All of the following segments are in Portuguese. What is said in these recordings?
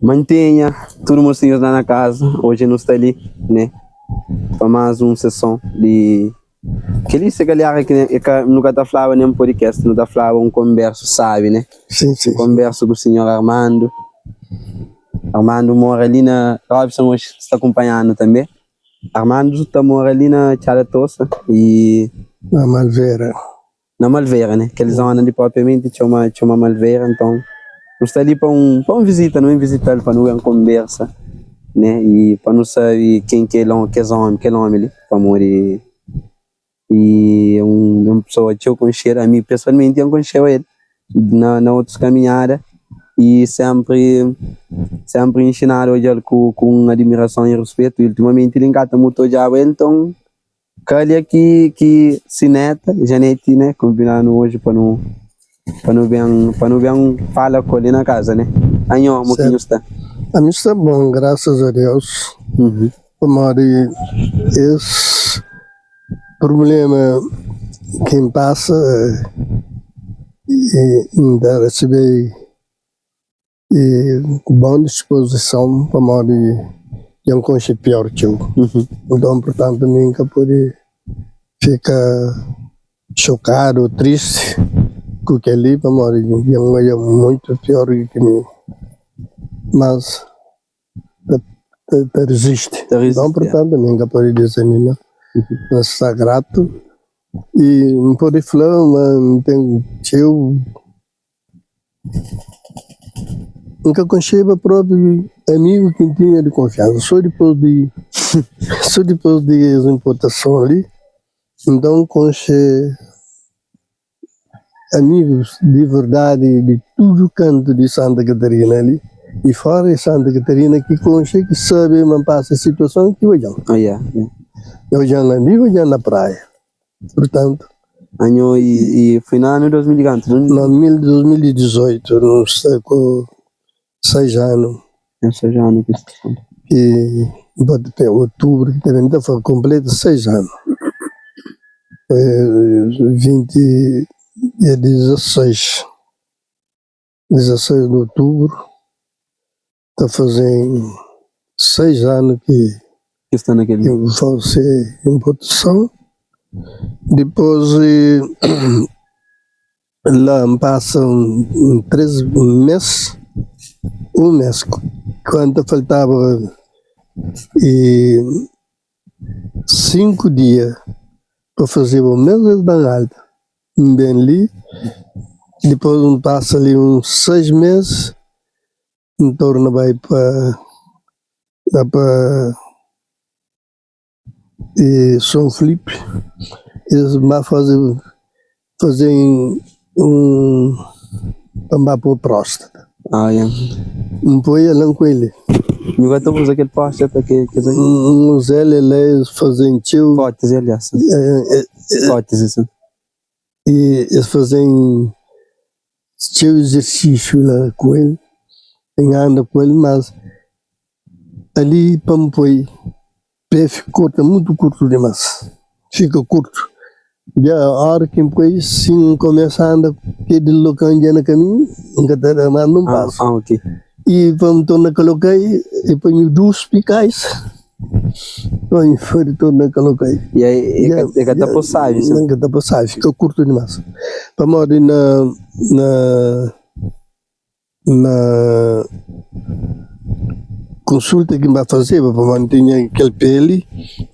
mantenha tudo mocinhos lá na casa. Hoje não está ali, né? Para mais uma sessão de que ele se galera que nunca tá falando nem podcast, não tá falando converso, sabe, né? Sim, sim. Converso com o senhor Armando. Armando mora ali na Robson, hoje está acompanhando também. Armando está mora ali na Charatossa e Na Malveira. na Malveira, né? Que eles andam ali propriamente, tinha uma Malveira, então não está ali para uma visita, não é visitar para não uma conversa, né? E para não saber quem que é homem ali, para morir. E uma pessoa que eu conheço, a mim pessoalmente eu conheço ele na outras caminhadas e sempre ensinaram ele com admiração e respeito. E ultimamente ele encanta muito já ele, então calha que se neta, Janete, né, combinando hoje para não ver fala com ele na casa, né? Aí ó, moquinho está. A mim está bom, graças a Deus. Mori esse problema quem passa e ainda receber boa disposição para morir não conhecer pior que eu. Então, portanto, nunca pode ficar chocado ou triste com aquele para morir. Não é muito pior que mim. Mas resiste. Então, portanto, nunca pode dizer nada. Mas está grato. E não pode falar, mas tem eu nunca conheci o próprio amigo que tinha de confiança. Só depois de importação ali, então conheci amigos de verdade de todo canto de Santa Catarina ali. E fora de Santa Catarina que conheci que sabe mas passa a situação que eu já. Eu já na praia. Portanto, Ano e foi no ano 2020, não? No 2018, não sei com 6 anos. Esse já ano que está. E até outubro, que também foi completo 6 anos. 16 de outubro, está fazendo 6 anos que está naquele. Eu vou ser em produção. Depois lá passam 3 meses, um mês, quando faltava 5 dias para fazer o mês da alta, bem ali. Depois passa ali uns 6 meses, em torno vai para São Felipe. Eles vão fazer para pôr próstata. Não põe lá com ele. Não vai tomar aquele próstata que uns eles fazem tio. Fortes, aliás. Fortes, isso. E eles fazem tio exercício lá com ele. Anda com ele, mas ali para me pôr pé fica muito curto demais. Fica curto. Já a hora que depois sim começa a andar que de local já no caminho, mas não passa. Ok. E vamos tornar a colocar e põe 2 picais. Põe foi tornar a colocar. E aí é que tá possível, sim. Não que tá possível, fica curto demais. Para morar na consulta que vai fazer para manter aquele pele,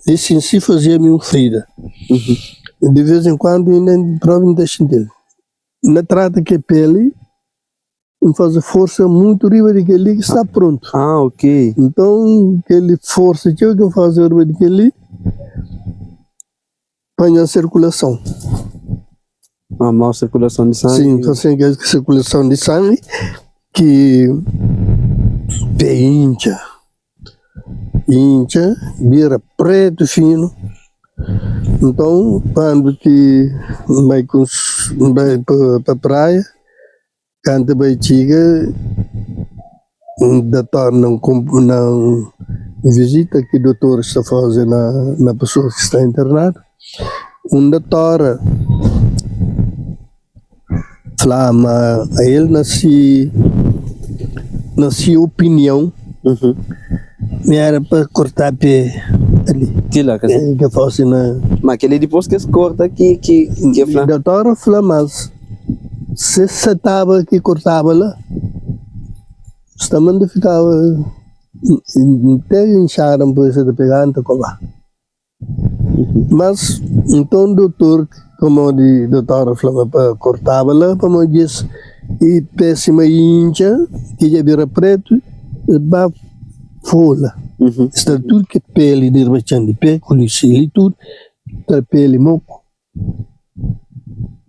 esse em si fazia-me um ferida. De vez em quando ainda prova não deixa dele. Na trata que pele, faz força muito riba daquele que está pronto. Ok. Então, aquele força que eu faço riba daquele, põe a circulação. A má circulação de sangue? Sim, fazendo a circulação de sangue, que incha, vira preto fino. Então, quando que vai para a praia, quando vai chega, não visita que o doutor está fazendo na pessoa que está internada, doutor fala, a ele nasce na sua opinião, era para cortar pé ali. Tila, kasi. Que fosse na. Mas aquele depois que se corta que é flan. Da tora fala, mas se estava que cortava lá, também ficava até incharam por isso de pegar anta colar. Mas então o doutor, como o doutor falava, para cortava lá, como diz, e péssima incha, que já vira preto, vai fola. Está tudo que pele de rebachando de pé, colicile tudo, está pele moco.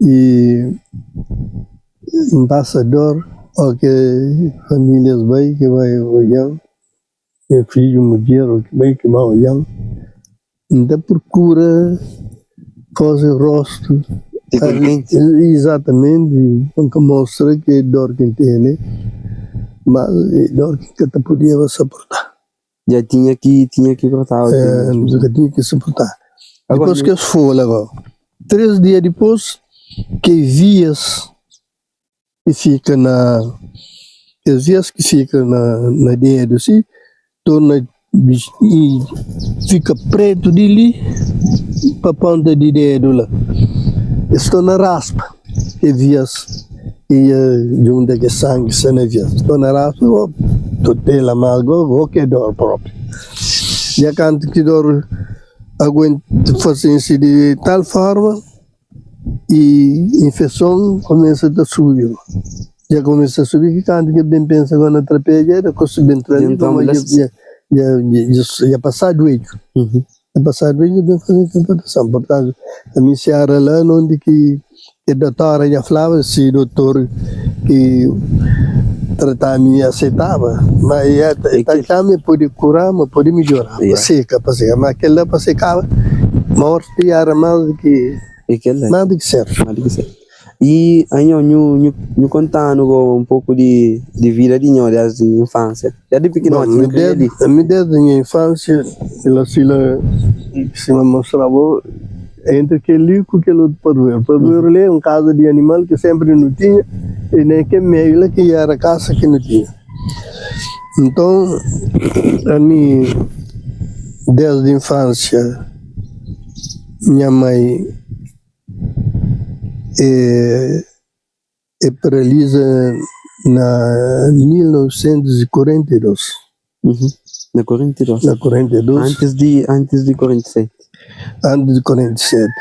E ambassador, ou que famílias vai, que vai olhando, que filho, mulher, ou que vai olhando, ainda procura fazer rosto. Exatamente, porque mostra que dor que tem, mas dor que te podia suportar. Já tinha que cortar. Já tinha que suportar. Agora, Depois que eu fui agora, 3 dias depois, que vias que fica na dedo, assim, torna e fica preto dele para ponta de dedo lá. Estou na raspa, que vias e junta que sangue se não vias. Estou na raspa, tu tem lá mais vou que dor próprio. Já canto que dor aguenta fazer isso de tal forma e infecção começa a subir. Já começa a subir, que canto que bem pensa agora na trapézia, da coisa bem tranquila, já passar do eixo. Passar do eixo, bem fazer computação. Portanto, a minha senhora lá, onde que a doutora já falava, se o doutor que tratar me aceitava, mas também pode curar, mas pode melhorar. Seca, mas aquele lá para secar, morte era mais do que nada que serve. E aí eu contando um pouco de vida de nós desde a infância. Já de pequeno desde a minha infância, ela se me mostrava entre aquele e aquele outro padroeiro. O padroeiro é casa de animal que sempre não tinha, e nem que meio que era casa que não tinha. Então, a mim, desde a infância, minha mãe paralisa na 1942. Na 42. Na 42. Antes de 47. Antes de 47.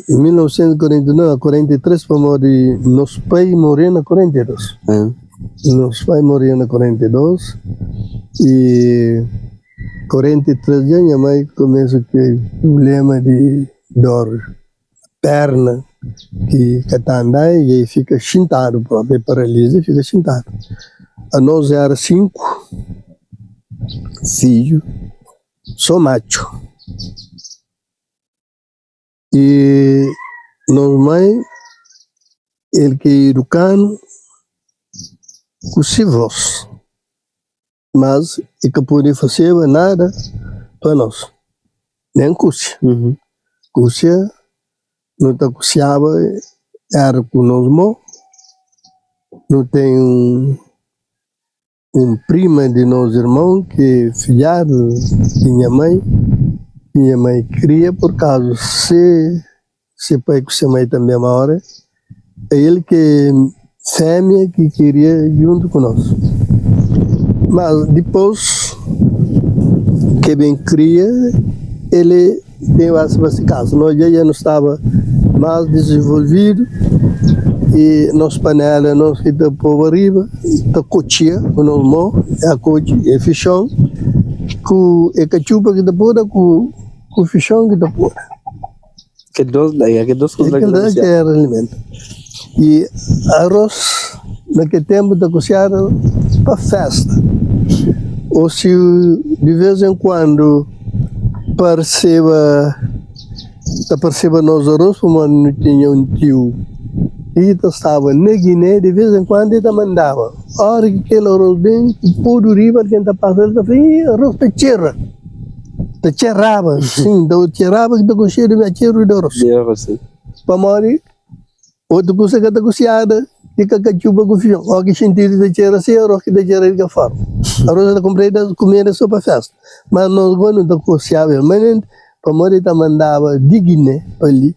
1949 a 43 para morrer. Nosso pai morreu na 42. Nosso pai morreu na 42. E 43 já minha mãe começa a ter problema de dor. Perna, que está andando e fica sentado, próprio paralisia e fica sentado. A nós era 5 filhos, só macho. E nossa mãe, ele que é educando, com se voz. Mas ele que pode fazer nada para nós. Nem cúcia. Cúcia, não está cozinhava, era com nós irmãos. Não tem prima de nós irmãos que é filhado de minha mãe. Minha mãe cria por causa se pai com sua mãe também uma hora. É ele que fêmea que queria junto com nós. Mas depois que bem cria, ele tem essa casa. Nós já não estava mais desenvolvido e nossa panela nós que está por arriba, está cotia com nós mão, a coche é fichão, com a cachupa que está por com o fichão que está por. Que dois coisas que era alimento. E arroz naquele tempo está cozinhado para festa. Ou se de vez em quando perceba nós arroz, como não tinha tio, e estava na Guiné, de vez em quando ele mandava. A hora que aquele arroz bem, pôr do riba, quem está passando, está falando, arroz está cheira. Está cheirava, sim, está cheirava que está com cheiro de cheiro de arroz. Para morrer, outra coisa que está cozinhada, e cacachuba com feijão. O que sentido de tirar assim, o que de tirar de fora. A rosa da comprei da comida só para festa. Mas nós quando da coceava, mas para morrer tá mandava de Guiné ali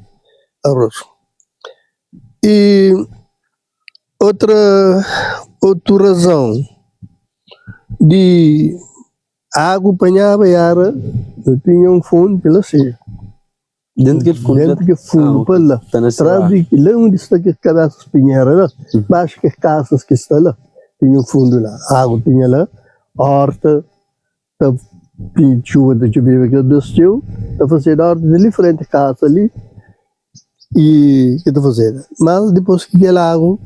arroz. E outra razão de água apanhava era eu tinha fundo pela seja. Dentro que fundo. Dentro que fundo para lá. Tá na Atrás de lá onde está que cabeças pinheiras lá, baixo que casas que está lá, tinha fundo lá. A água tinha lá, a horta, tinha chuva da chuva que desceu, está fazendo a horta ali frente à casa ali, e que está fazendo. Mas depois que aquela água,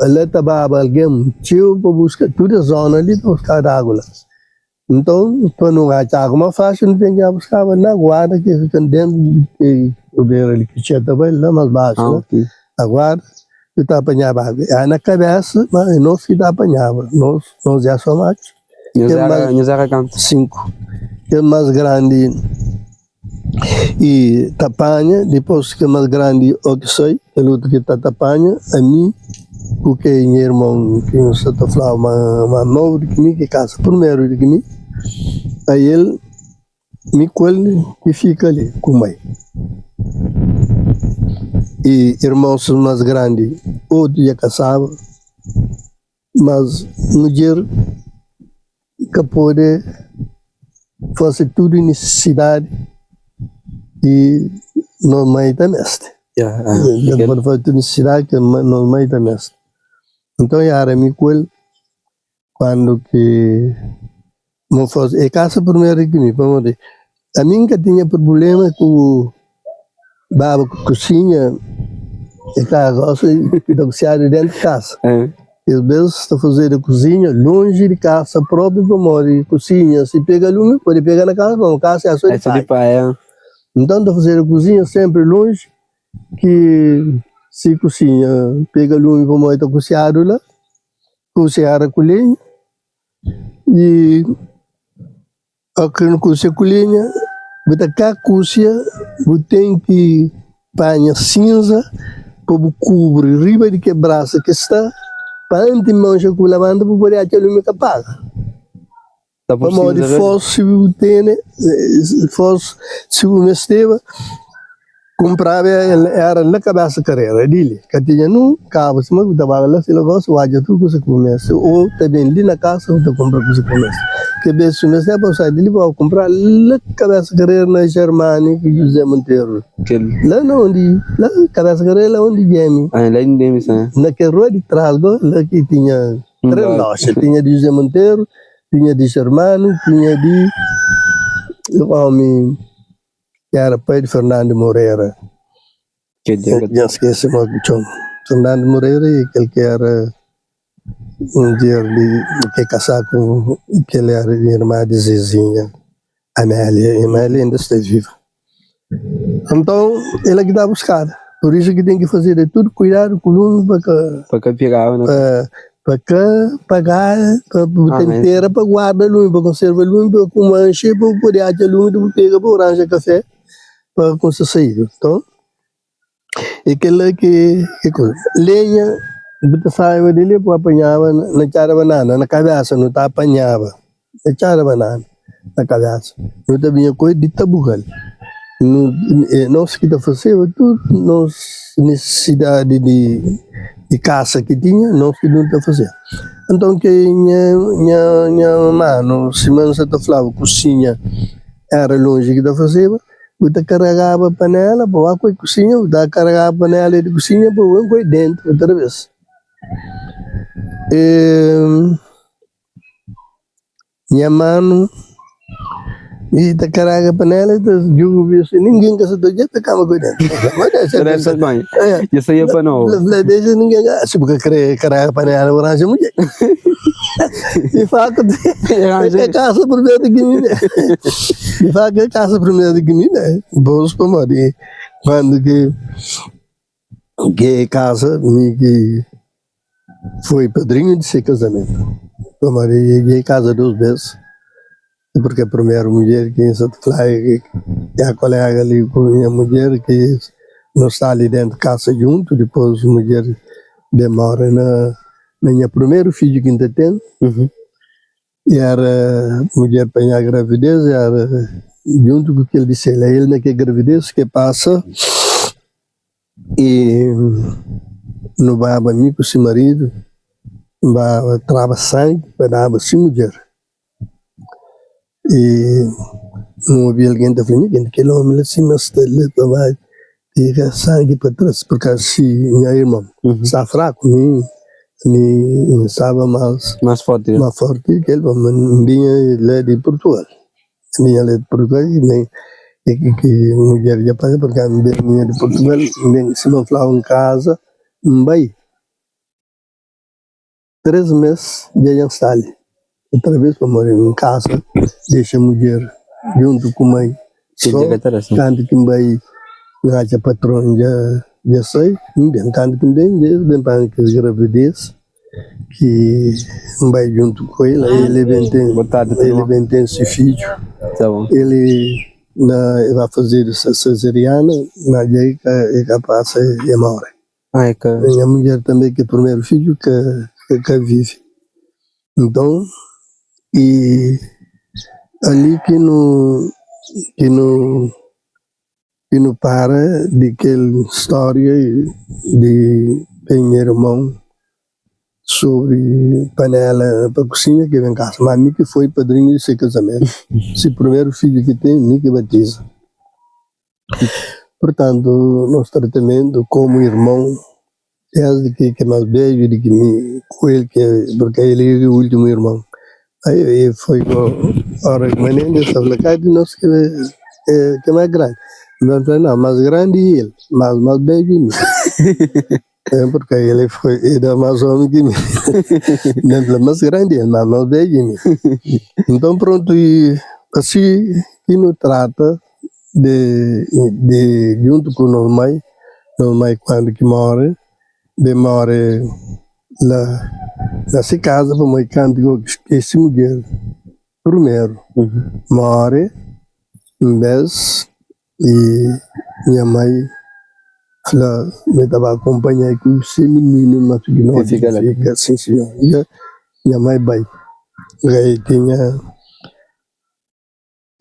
ela estava alguém, tio para buscar toda a zona ali, para buscar água lá. Então, para não achar água mais fácil, não tem que buscar na guarda que fica dentro do beiro ali, que tinha também lá mais baixo, né? Okay. A guarda, que está apanhando água. Aí na cabeça, mas nós que está apanhando, nós já somos mais. Nós era canto. 5. Que é mais grande e tapanha, depois que é mais grande, o que sei, é o outro que está tapanha, a mim, porque meu irmão que não está falando uma novo de mim que casa primeiro de mim, aí ele me colhe e fica ali com mãe. E irmãos mais grandes, outro já casava, mas mulher que pode fazer tudo em necessidade e não mãe da mestre. Ele pode fazer tudo em necessidade que não mãe da mestre. Então, era me colhe quando que não fosse. É casa primeiro que me, vamos dizer. A mim que tinha problema com baba cozinha, e casa, da cozinha dentro de casa. Às vezes está fazendo cozinha longe de casa própria para morar cozinha. Se pega lume, pode pegar na casa, não, casa é a sua de pai. Então está fazendo cozinha sempre longe, que se cozinha, pega lume para morar cozinhado lá, cozinhar a colher, e aqui no cozinha colher, você cá cozinha, você tem que panha cinza, para cobrir riba de quebraça que está, para antes de mancha com a lavanda, para poder achar lume que paga. Para modo de fosse, se o mesteva, comprava era na cabeça carreira dele, que tinha num cabo, se não estava lá, se ele gosta, o aja tudo que você começa, ou também ali na casa, você compra o que você começa. Que bem, se o mesteva para sair dele, vai comprar na cabeça carreira na Germânia, que José Monteiro. Lá onde, lá cabeça carreira, lá onde Gemi. Ah, lá em Gemi, sim. Naquele rua de trás, lá que tinha três lojas, tinha de José Monteiro, tinha de Germano, tinha de homem que era pai de Fernando Moreira. Já esqueci mais do chão. Fernando Moreira e aquele que era dia que casar com aquele era irmã de Zezinha, Amélia ainda está viva. Então, ele é que dá buscada. Por isso que tem que fazer de tudo, cuidado com o lume para pegar, né? Para pagar, para tempera, para guardar lume, para conservar lume, para comanche, para poder achar lume, para pegar para orange café, para conseguir. Então, é aquela que coisa. Lenha, você saiu dele para apanhava na cara banana, na cabeça, não está apanhava. Na cara banana, na cabeça. Não também coisa de tabugal. Nós que está fazendo tudo, nós necessidade de caça que tinha, nós que não está fazendo. Então que minha mano, se você está falando cozinha era longe que está fazendo, você carregava a panela para a cozinha, você carregava a panela de cozinha para o coisa dentro outra vez. Minha mano e tá carrega a panela, jogo isso, ninguém que se doja tá cama cuidando. Mas essa mãe. Isso aí é para não. Deixa ninguém, se porque carrega a panela, o arranjo mulher. De fato, é casa primeiro de mim, né? De fato, é casa primeiro de mim, né? Boas para morrer. Quando que casa, que foi padrinho de seu casamento. Para morrer, casa 2 vezes. Porque a primeira mulher que é a colega ali com a minha mulher que não está ali dentro de casa junto, depois a mulher demora na minha primeiro filho que ainda tem, e era mulher para a gravidez, era junto com o que ele disse, ele naquela gravidez que passa, e não vai a mim com seu marido, vai trava sangue para dar sem mulher. E não havia alguém da frente, aquele homem assim, mas ele vai tirar sangue para trás, porque assim, minha irmã está fraco, me estava mais forte que ele, mas vinha lá de Portugal. Vinha lá de Portugal e que mulher já passou, porque a minha de Portugal, se não falava em casa, não vai. 3 meses já está ali. Outra vez para morar em casa, deixa a mulher junto com a mãe. Só quando que vai, a patrão já sai, bem, quando que bem para a gravidez, que vai junto com ele, ele vem ter esse filho. Tá bom. Ele vai fazer essa cesariana, mas ele é capaz de morrer. E a mulher também, que é o primeiro filho que vive. Então, e ali que não para daquela história de ter irmão sobre panela para cozinha que vem em casa. Mas a mim que foi padrinho desse casamento. Esse primeiro filho que tem, mim que batiza. Portanto, nosso tratamento como irmão é que é mais velho de que mim, com ele, porque ele é o último irmão. Aí foi a hora que maneira estava cá de nós que é mais grande. Não, mais grande ele, mais velho de mim. Porque ele era mais homem que mim. Não, mais grande ele, mais velho de mim. Então pronto, e assim que nos trata de junto com nós mãe quando que mora lá nessa casa para mãe quando esse mulher primeiro mora em vez e minha mãe ela me estava acompanhando com esse menino mas que não fica assim senhor e minha mãe vai aí tinha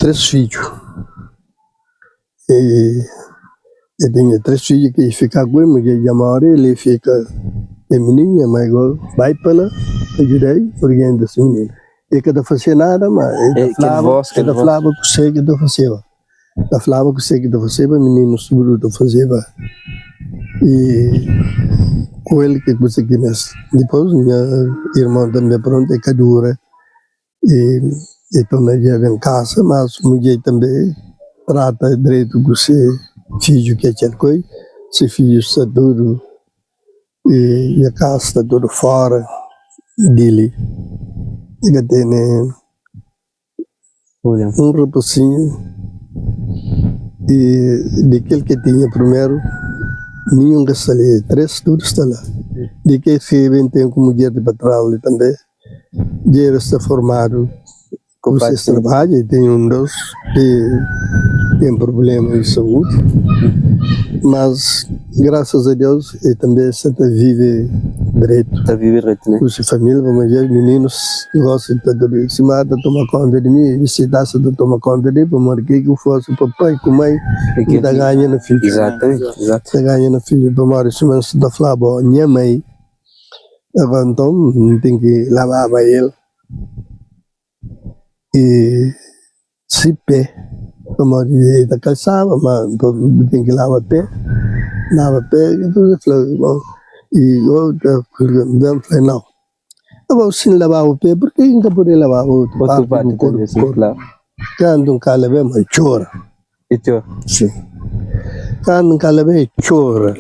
3 filhos e eu tinha 3 filhos que ficam com ele, mas já mora, ele fica é menino, minha mãe vai para lá, ajudei, orienta esse menino. E que não fazia nada, mas ele falava que sei que não fazia. Ele falava que sei que não fazia, menino seguro não fazia. E com ele que você conhece. Depois, minha irmã também pronto, é cadura. E então, já vem em casa, mas mulher também trata direito com você. Filho que é coisa, se filho está tudo e a casa está tudo fora dele. E tem um rapazinho e daquele que tinha primeiro, nenhum está ali, 3 tudo está lá. De que se tem como mulher de patrão também, ele está formado. Você trabalha e tem 2 que tem problema de saúde, mas graças a Deus ele também vive direito. Está vive direito, né? Com sua família, mas os meninos gostam de se mata, tomar conta de mim, visitasse de tomar conta de mim, porque que eu fosse o papai, com a mãe, que está ganhando filho. Exatamente, exato. Está ganhando filho, para mais uma vez da flava, minha mãe, então tem que lavar para ele. E se pé, como ele está cansado, mas tem que lavar pé, então eu falei, bom, e eu falei, não, eu vou sim lavar o pé, porque nunca poder lavar o parte do corpo, quando um cara vem, mas chora. E chora? Sim. Quando um cara vem, chora.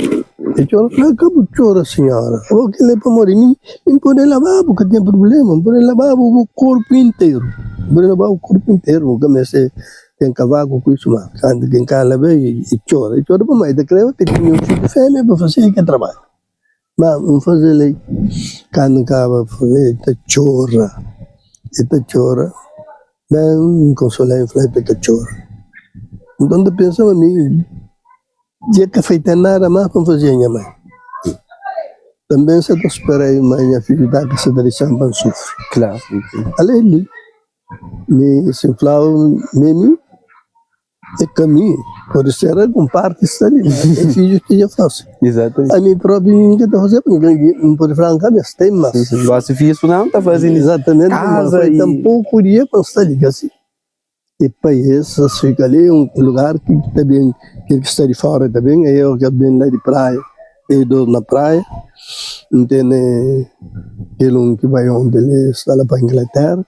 E chora, acabou chora, senhora. Eu que ele para morrer, não pode lavar, porque tem problema, pode lavar o corpo inteiro. Pode lavar o corpo inteiro, comecei tem cavaco com isso, mas quando quem cala vem e chora para mais, eu creio que tinha um filho fêmea para fazer que trabalho. Mas não fazer lei, quando acaba fazer, chora, bem, consolar em frente que chora. Então eu pensava, já que feita nada mais para fazer minha mãe. também se eu esperei minha filha da que se deixa para sofrer. Claro. Ali, me se falou, me é caminho, por isso era com parte está ali, é filho que eu faço. Exatamente. A mim próprio que estou fazendo, não pode franca, mas tem mais. Você fez isso não, tá fazendo Exatamente, casa mas e... tampouco podia estar ali, assim. E país, fica ali um lugar que também, que está de fora também, eu que venho lá de praia, eu dou na praia, entende, ele que vai onde ele está lá para a Inglaterra,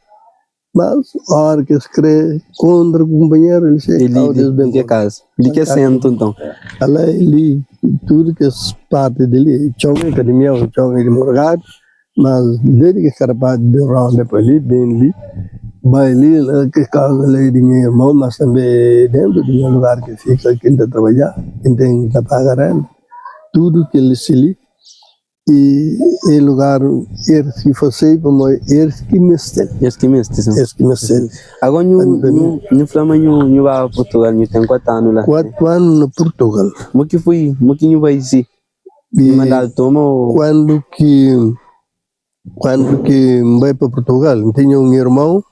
mas a hora que se crê contra o companheiro, ele chega ele quer casa, ele quer centro então. Ela ele, tudo que é parte dele, chama academia, chama de morgado, mas desde que cara de round para ali, bem ali, vai ali, que casa ali de meu irmão, mas também dentro do meu lugar que fica, quem está trabalhar, quem tem que pagar ela, tudo que ele se li, e o lugar que fosse como que me estel. Que me estel. Agora no Flamengo no vai Portugal, no tem 4 anos lá. 4 anos no Portugal. Mo que não vai se mandar toma quando que vai para Portugal, tinha um irmão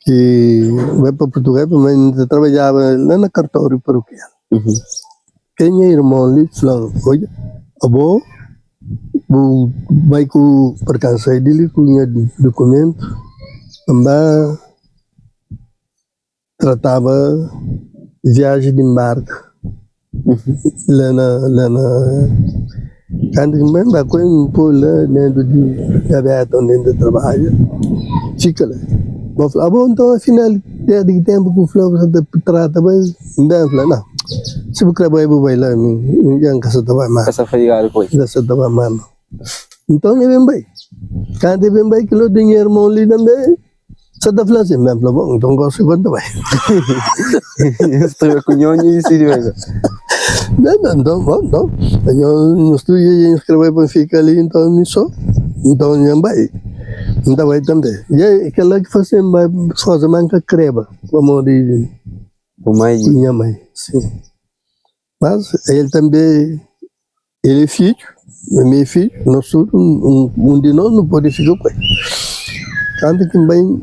que vai para Portugal, mas trabalhava lá na cartório paroquial. Tinha irmão ali, falou, olha, avô, vai com percance dele, com documento, também tratava viagem de embarque. Lá na quando bem vai com um pouco lá dentro de aberto onde trabalha, fica lá. Vou falar, bom, então afinal, de tempo que o Flávio trata, mas não. Se você vai lá, não casa vai mais. Casa familiar coi. Casa vai mais. Então ele vem bem. Quando ele vem bem, que o dinheiro mal lhe também. Se dá flase, mesmo lá bom, então gosto quando vai. Estou com nhonho e se vai. Não. Eu não estou escrever para ficar ali, então não sou. Então não vai. Então vai também. E aquela que faz a manca creba, como de minha mãe, sim. Mas ele também, ele é filho, meu filho, nós todos, um de nós não pode ficar com ele. Tanto que bem,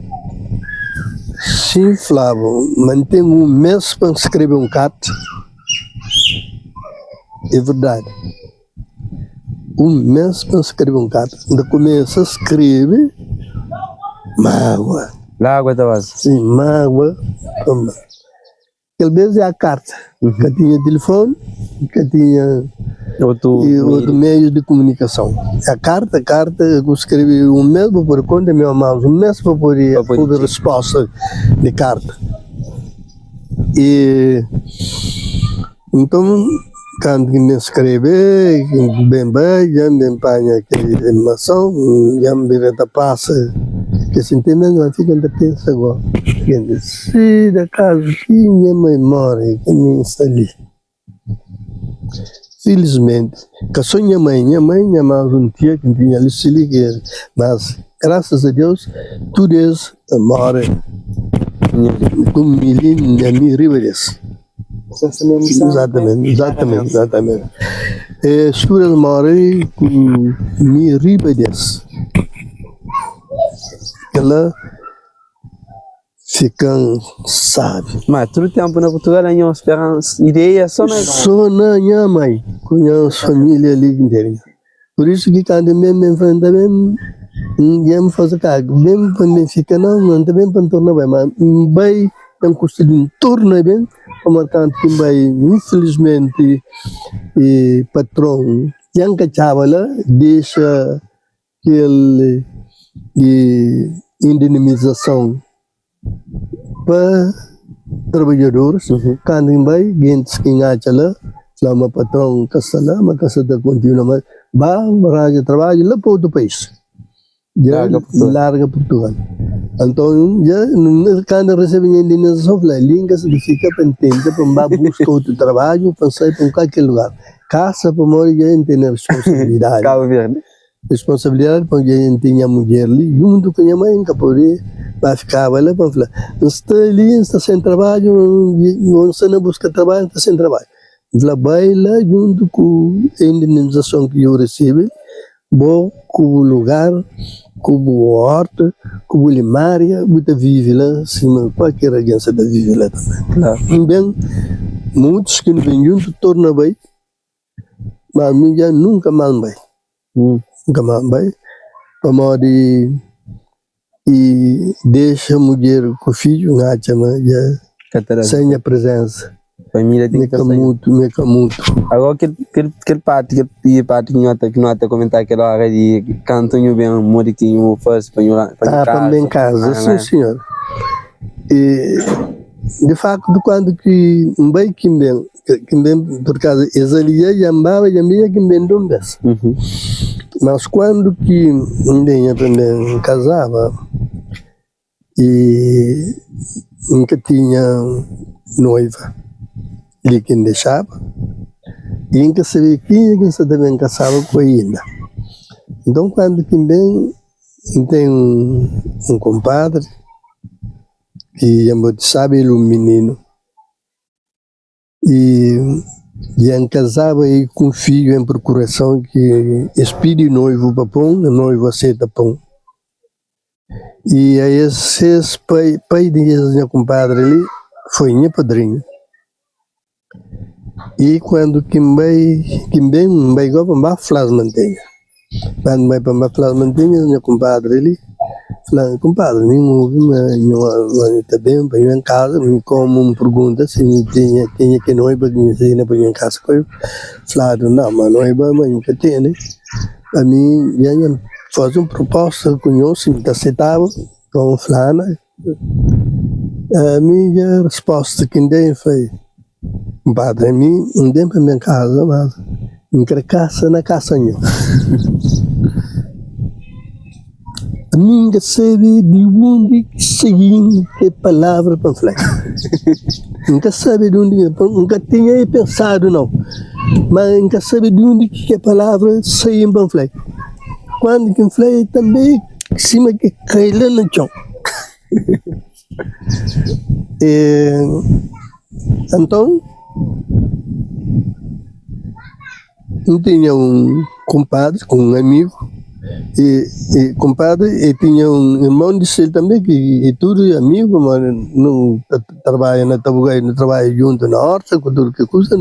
sim, Flávio, mantém um mês para escrever um carta. É verdade. Um mês para escrever um carta. Quando começa a escrever, mágoa. Lágua da base. Sim, mágoa. Aquele mês é a carta. Que tinha telefone, que tinha outro meio de comunicação. A carta eu escrevi um mês para pôr conta meu mãos, um mês para pôr a resposta de carta. E então, quando me escrever, já me empanha aquela emoção, já me vireta passa, que sentimento vai ficar de pensa agora. Se da casa que minha mãe mora, que me está ali. Felizmente, que só minha mãe mais um dia que tinha ali se ligar, mas graças a Deus, tudo isso mora com minha ribeiras. Exatamente. Escuras mora com minha ribeiras. Ela ficam, sabe? Mas todo tempo na Portugal tinha esperança, ideia só na minha mãe, com a família ali inteira. Por isso que quando me enfrenta bem, já me faz cago, bem para me ficar não também para tornar bem, mas bem tem custo de tornar bem, como tanto que bem, infelizmente, e patrão, yang cachava lá, deixa aquele de indenização para trabalhadores, quando vai, gente que engaja lá, selama patrão casala, mas casada continua, mas vai trabalho lá para outro país. Já larga Portugal. Então, já quando recebe a indenização, a língua se fica pendente para buscar outro trabalho, para sair para qualquer lugar. Casa para morar já tem responsabilidade. Cabo Verde. Responsabilidade porque a gente tinha mulher ali, junto com a minha mãe, que poderia ficar lá para falar, está ali, está sem trabalho, você não busca trabalho, está sem trabalho. Ela vai lá junto com a indenização que eu recebo, vou com o lugar, com a horta, com a limária, você vive lá, assim, qualquer agência da vive lá também. Claro. Bem, muitos que não vêm junto tornam bem, mas a minha nunca mais vai. Nunca mais vai. Para e deixa a mulher com o filho, já sem a presença. Família tem que sair. Muito. Agora que parte que não até comentar aquela hora de canto eu bem amor que eu faço para bem casa, sim senhor. E de facto quando que vai que bem por causa exalia e ambava e ambia que bem dombes. Mas quando que bem também casava e nunca tinha noiva, ele quem deixava e nunca sabia quem se também casava com ainda. Então quando que bem tem um compadre que sabe ele menino e casava aí com um filho em procuração que expide noivo para pão, o noivo aceita pão. E aí esse pai de minha compadre ali foi minha padrinho. E quando Kimbem vai para flas mantenha. Quando vai para flas mantenha, minha compadre ali, falando, compadre, eu está bem, para ir em casa, me como pergunta se tinha que noiva que me ensina para ir em casa com ele. Falado, não, mas noiva, mas nunca tem, né? A mim, já faz uma proposta com eu, se me aceitava, com fulana. A minha resposta que dei foi, compadre, a mim, não dei para minha casa, mas não quero casa na casa nenhuma. A mim sabe de onde seguir que palavra para falar. Nunca sabe de onde, nunca tinha pensado não, mas nunca sabe de onde que a palavra saiu para falar. Quando que falei também, cima que cai lá no chão. Então, eu tinha um compadre, um amigo, e compadre, e tinha um irmão de ele também, que tudo é amigo, mas não trabalha na Tabugai, não trabalha junto na horta, com tudo que custa,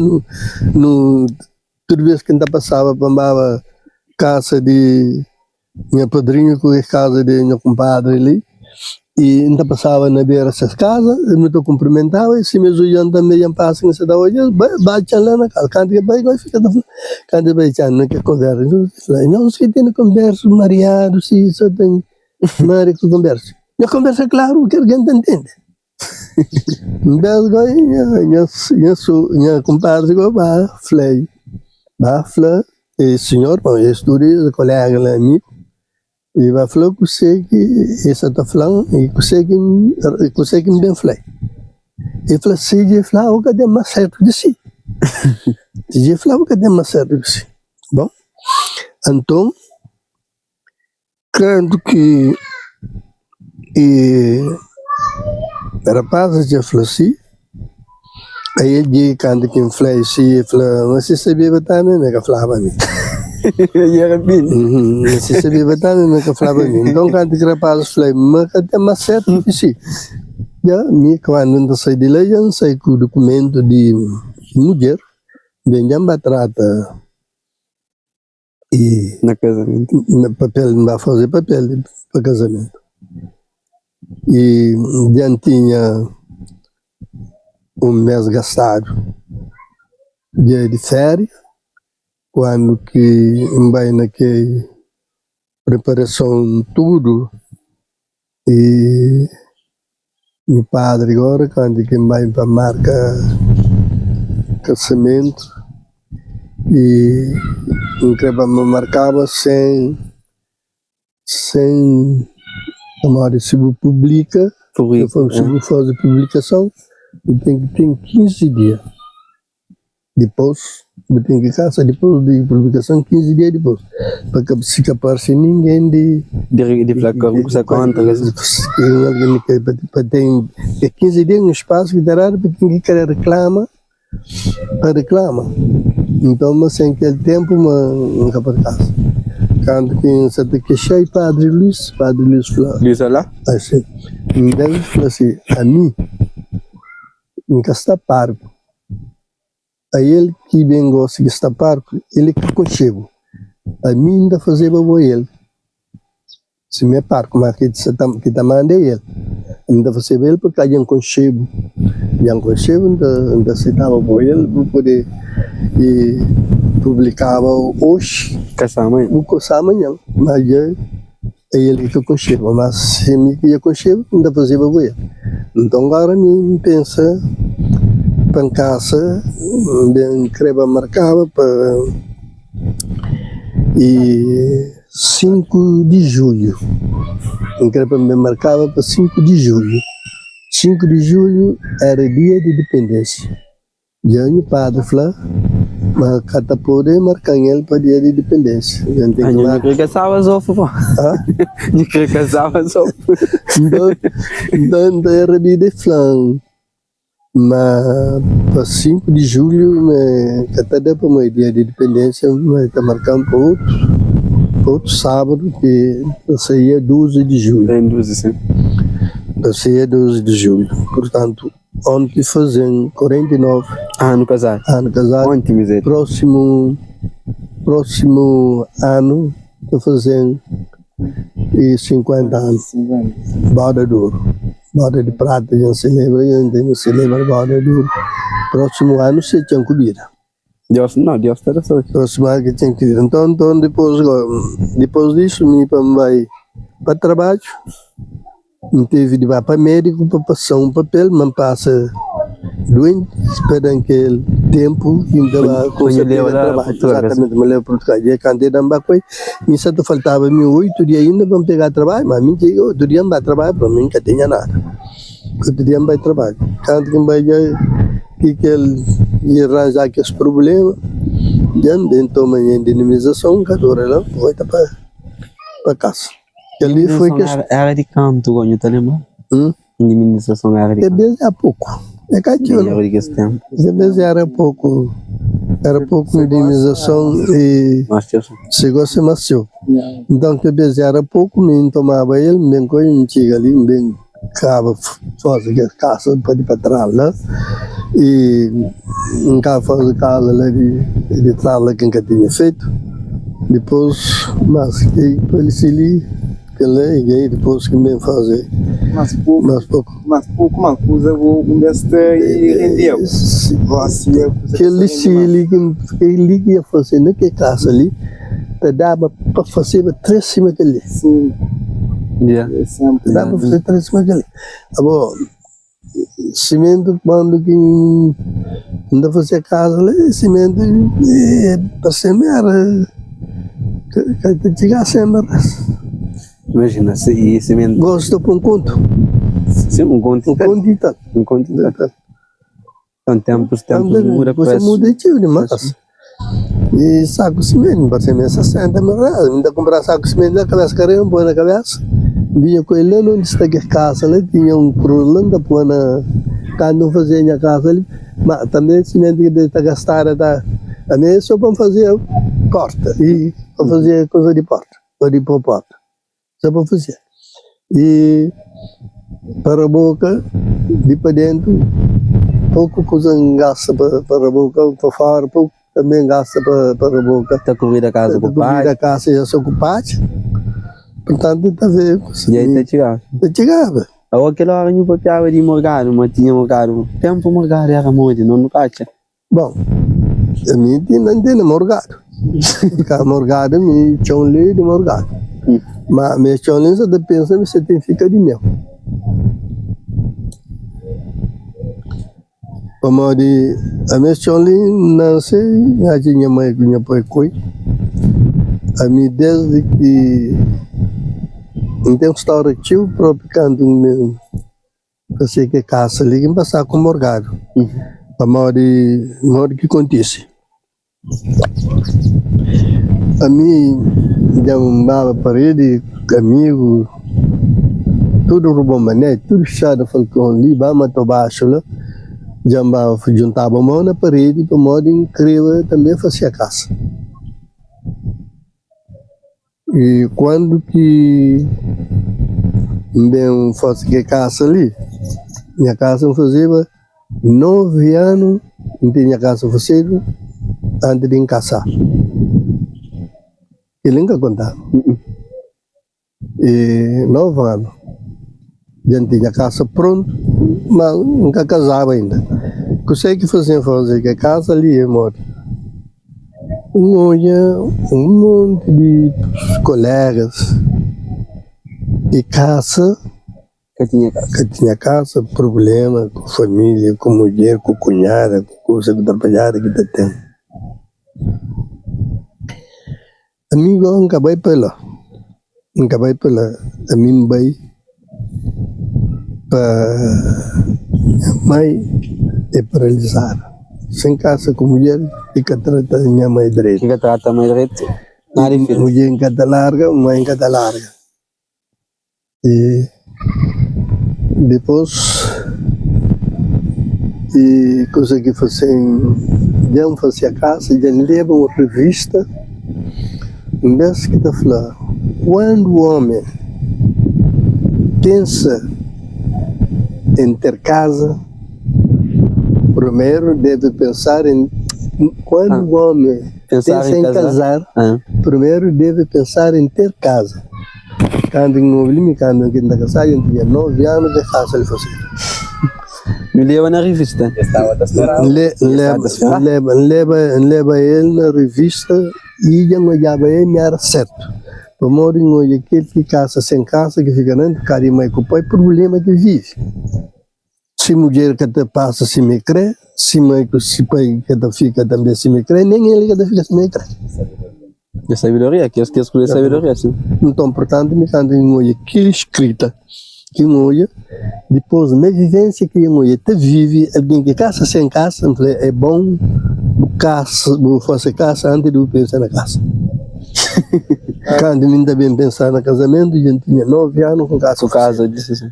toda vez que ainda passava, para casa de minha padrinha, com a casa de meu compadre ali, e ainda passava na beira dessas casas, eu me cumprimentava, e se me zoiam também, passam nessa da hoje, bate lá na casa, quando vai ficar da quando vai já não quer conversa, não se tem conversa, mariado, se só tem marido que conversa. Minha conversa, claro, que alguém entende. Mas minha compadre, falei, e senhor, eu estudei, colega lá, amigo, e vai falar com você que essa está falando e você que me bem falei. E falou assim, eu falei, o que é mais certo de si? E eu falei, o que é mais certo de si? Bom, então, quando que era rapaz já falou assim, aí ele quando que eu falei assim, eu falei, mas você sabia botar mesmo, que falava a mim. E era bem. Se sabia bastante, que falava a mim. Então, quando que rapaz falei, mas até mais certo que sim. Já, quando eu saí de lá, já saí com o documento de mulher, bem, já me trata. E Na casamento. Papel, vai fazer papel para casamento. E já tinha um mês gastado, dia de férias. Quando que vai naquela preparação tudo e o padre agora quando que vai para marca casamento e não marcava sem tomar se publica se fazer publicação tem 15 dias depois tem que casa depois de publicação 15 dias depois para se aparecer ninguém de falar com essa conta tem 15 dias um espaço que dará para quem quer reclama reclama. Então, mas sem aquele tempo, nunca por casa. Quando quem se te queixei, Padre Luís falou, Luís lá? assim, ele falou assim, a mim, nunca está parco. Aí ele que bem gosta de estar parco, ele que conchego. A mim ainda fazer para ele. Se me é parco, mas que tá mandei ele. Ainda fazer ele porque aí um conchego. E um conchego ainda aceitava para ele para poder e publicava hoje. Caçar amanhã? Vou coçar amanhã. Mas aí ele que conchego. Mas se me ia conchego, ainda fazer para ele. Então agora me pensa pancaça, bem creba marcava para e 5 de julho. Em creba me marcava para 5 de julho. 5 de julho era dia de independência. E aí o padre falou, mas cada poder marcar ele para dia de independência. Eu não queria caçar as ovos, pô. Não queria caçar as ovos. Então era dia de flan. Mas para 5 de julho, até depois do dia de independência, está marcando para outro sábado, que seria 12 de julho. Tem 12, sim. Seria 12 de julho. Portanto, ontem fazendo 49 no casar. ano casado. Ontem, miséria. Próximo ano, estou fazendo 50 anos. Boda de ouro. Boda de prata, já se lembra, não se lembra boda de ouro. Próximo ano, você tinha comida. Deus está só. Próximo ano que tinha comida. Então depois disso, me vai para trabalho. Não teve de ir para médico para passar um papel, mas passa doente, esperando aquele tempo que ainda vai conseguir trabalho. Exatamente, me leva para Portugal. E quando eu não vai, me só faltava 8 dias ainda para pegar trabalho, mas me chega 8 dias para trabalho, para mim não tinha nada. 8 dias para trabalho. Quando que vai que ele ia arranjar aqueles problemas, já toma a indenização, cada hora lá, volta para casa. Ali foi que era de canto, Gonho, tá lembrando? Indemnização era de canto. É pouco. É catinho. Era pouco. Era pouco indemnização e se gosta macio. Então que era pouco, me tomava ele, bem coisa, me chega ali, bem cava, faz a casa para trás lá. E um carro faz a casa lá de trás lá que nunca tinha feito. Depois, mas que ele se li. E aí depois que me fazer mas pouco uma coisa um deste e rendeu que ele ia fazer naquele caso ali dava para fazer 3 cima dele sim dava para fazer 3 cima dele agora cimento quando que ainda fazia casa ali cimento para semear que chegar a semear. Imagina, e cimento. Gosto para um conto. Sim, um conto. Um conto. Então, tempos muda para isso. Muda de mas. E saco de cimento, para ser 60 mil reais. Ainda comprar saco de cimento na cabeça, caramba, põe na cabeça. Vinha com ele, não está aqui a casa, ali tinha um problema, põe na. Quando não fazia a casa ali, mas também cimento que está gastado, tá. A minha só para fazer porta, e para fazer coisa de porta, ou de porta. Só para fazer. E para a boca, de para dentro, pouco coisa gasta para a boca, para fora, pouco também gasta para a boca. Está comida a casa com o pai? Comida a casa já sou com o pai. Portanto, está a ver. E aí está chegando? Está chegando. Agora aquela hora eu papiava de morgado, mas tinha morgado. Tempo morgado era muito, não cacha. Bom, a mim não tem morgado. Porque morgado, me tinha um leite de morgado. Mas minha challenge de pensar que você tem que ficar de mel. Como de a minha challenge não sei, a minha mãe minha pai coi. A mim desde que então história tio próprio canto meu você que casa ali que passar com morgado. Como de que acontece. A mim já uma parede, amigo, tudo roubou mané, tudo chá de falcão ali, vamos to baixo lá. Jamba juntava a mão na parede para modo incrível também fazia casa. E quando que bem fosse que casa ali, minha casa eu fazia 9 anos, não tinha casa fazida antes de casar. Ele nunca contava. E 9 anos. Já tinha casa pronta, mas nunca casava ainda. O que eu sei que fazer que a casa ali é morta. Um monte de colegas e casa, que tinha casa, problema com família, com mulher, com cunhada, com coisa que trabalhava que está tendo. Amigo, nunca vai pela, a mim vai para minha mãe é paralisada. Sem casa com mulher e que trata minha mãe direito. Que trata a mãe direito? Nada diferente. Mulher em cada larga, mãe em cada larga. E depois, e coisa que fazem, já fazia casa, já levam uma revista, um vez que está falando, quando o homem pensa em ter casa, primeiro deve pensar em quando o homem pensa em casar, primeiro deve pensar em ter casa. Quando eu estava casado, eu tinha 9 anos de casa ele fazia. Me leva na revista. Leva ele na revista e já olhava ele me era certo. Por modo que aquele que casa sem casa, que fica dentro, cara, mas o pai problema que vive. Se mulher que te passa se me crê, se pai que te fica também se me crê, nem ele que te fica se me crê. É sabedoria, que eu escolhi sabedoria, sim. Então, portanto, me canto em olha aquela escrita, que olha, depois na vivência que olha, te vive, alguém que casa sem casa, é bom, vou fazer casa antes de eu pensar na casa. Quando ainda bem pensar no casamento, a gente tinha 9 anos com casa. Com casa, disse assim.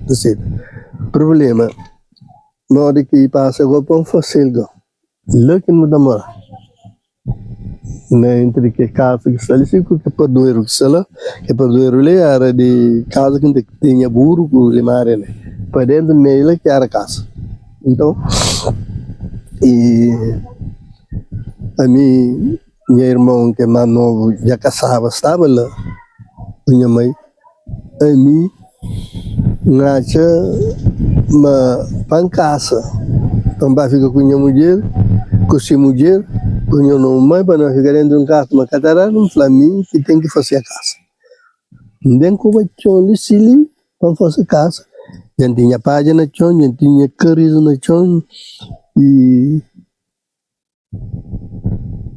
Cedo. Problema, na hora que passa agora para um fácil, lá que não demora. Entre que casa que está ali, que é padoeiro que está lá, que padoeiro ali era de casa que tinha burro com limare, né? Para dentro meio que era casa. Então, e a minha irmã que é mais novo já casava, estava lá, minha mãe, a mim nacha uma pancasa, então vai ficar com minha mulher, com sua mulher, com minha mãe, para não ficar dentro de um casa, uma catarata, um flamingo que tem que fazer a casa. Nem como a chão de sili para fazer casa, já tinha página na chão, já tinha cariz na chão e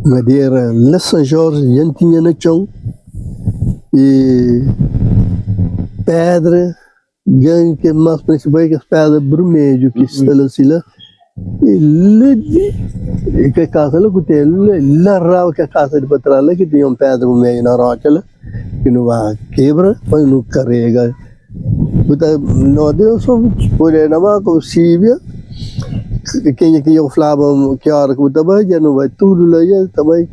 madeira lá São Jorge, já tinha na chão e pedra, ganho que é mais principal que as pedras vermelhas que estão assim lá. E que a casa lá que tem, lá rau que a casa de trás lá que tem pedra vermelha na rocha lá, que não vai quebra, mas não carrega. Então, não deu só por aí na mão com Síbia, quem é que eu falava que a hora que eu estava, já não vai tudo lá, já também.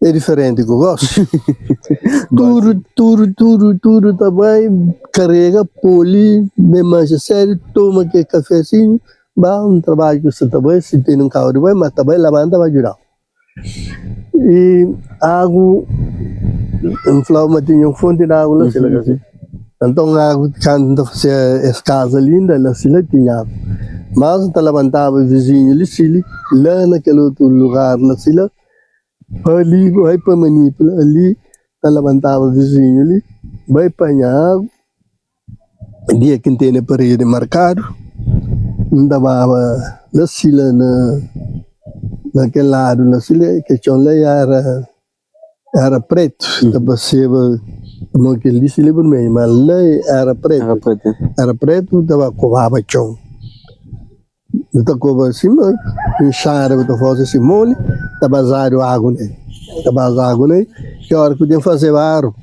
É diferente que eu gosto. tudo também, carrega, poli, me mancha sério, toma aquele cafezinho, vai um trabalho que você também, se tem um carro de banho, mas também lavanda vai ajudar. E água, um flauta tinha um fonte de água lá, sei lá assim. Então a água, quando fazia as casas lindas, ela se lá tinha água. Mas então levantava vizinho ali, lá naquele outro lugar, lá se lá, ali, vai para Manipula, ali, levantava o vizinho ali, vai apanhar água, dia que tem a parede marcado, andava na sila, naquele lado, na sila, que tinha lá era preto, estava seba, não que ele disse vermelho, mas lá era preto, estava covava chão. Então, como assim, enxara, eu fazendo assim, mole, estava vazando água, né? Que a hora que podia fazer barro,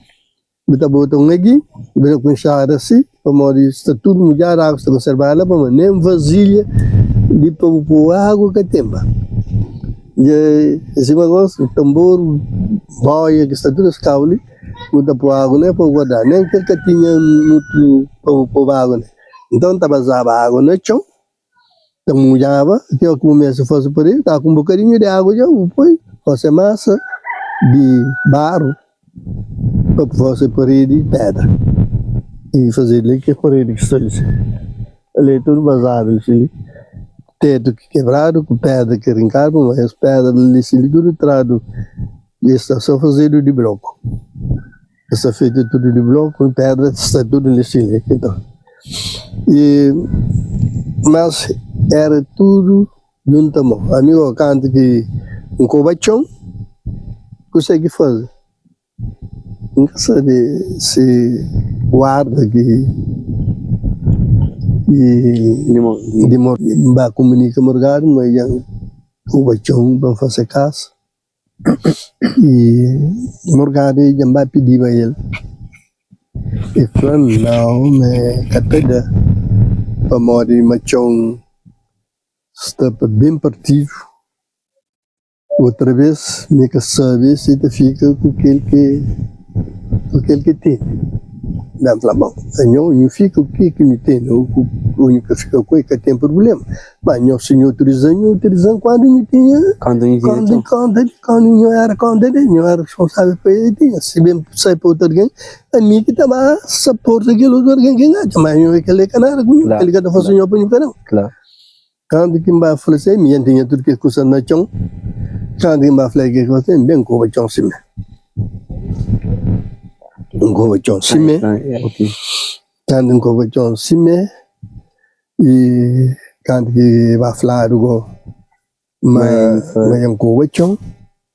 eu botar um aqui, eu com enxara assim, para modo está tudo mudado, a água está conservada, para nem vasilha de pôr água que tem. E esse negócio, tambor, boia, que está tudo escavado, muda pôr água, né, para guardar, nem que tinha muito para pôr água, né. Então, estava vazava água no chão, então mudava, até o começo fosse por aí, estava com um bocadinho de água, já depois fosse massa de barro, para fazer parede de pedra. E fazer ali que é parede que está ali. Ali é tudo vazado, ali. Teto que quebrado, com pedra que arrancaram, mas as pedras ali, tudo trado. E está só fazendo de bloco. Está feito tudo de bloco, com pedra, está tudo ali. Então. Mas era tudo juntamente. Amigo, canta que um cobachão consegue fazer. Nunca sabe se guarda que de comunica morgado, mas já o bachão para fazer casa. E morgado já vai pedir para ele. E falou, não, mas cateda para morrer machão está bem partido. Outra vez, me que sabe se te fica com aquele que tem. Não, fala, bom, eu fico o que me tem, o único que fica com ele que tem problema. Mas o senhor utilizando quando me tinha, quando eu era responsável por ele, tinha. Se bem sai para outro alguém, a mim que estava suporte aquele outro alguém que engaja, mas eu aquele canal, aquele que está fazendo o meu canal. Claro. Quando que me falou assim, me tinha tudo que custa na chão. Quando que me falou que você bem com o chão sim. Com o chão sim. Quando com o chão sim. E quando que vai falar do mas com o chão.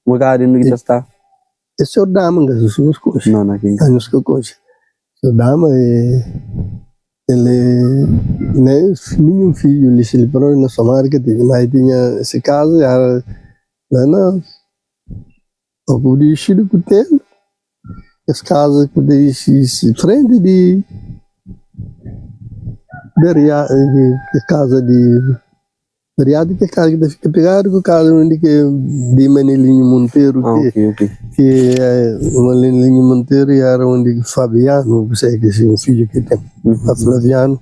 O lugar onde ele está. Esse é o dama que as suas coisas. Não, não é as suas coisas. O dama ele né nenhum filho ele se livrou na Samara que tinha, mas tinha esse caso era não o budismo que tem esse caso que se frente de casa de Riado que casa que fica pegado com o caso onde que de Manelinho Monteiro que é uma Manelinho Monteiro e era onde Fabiano você que é um filho que tem Flaviano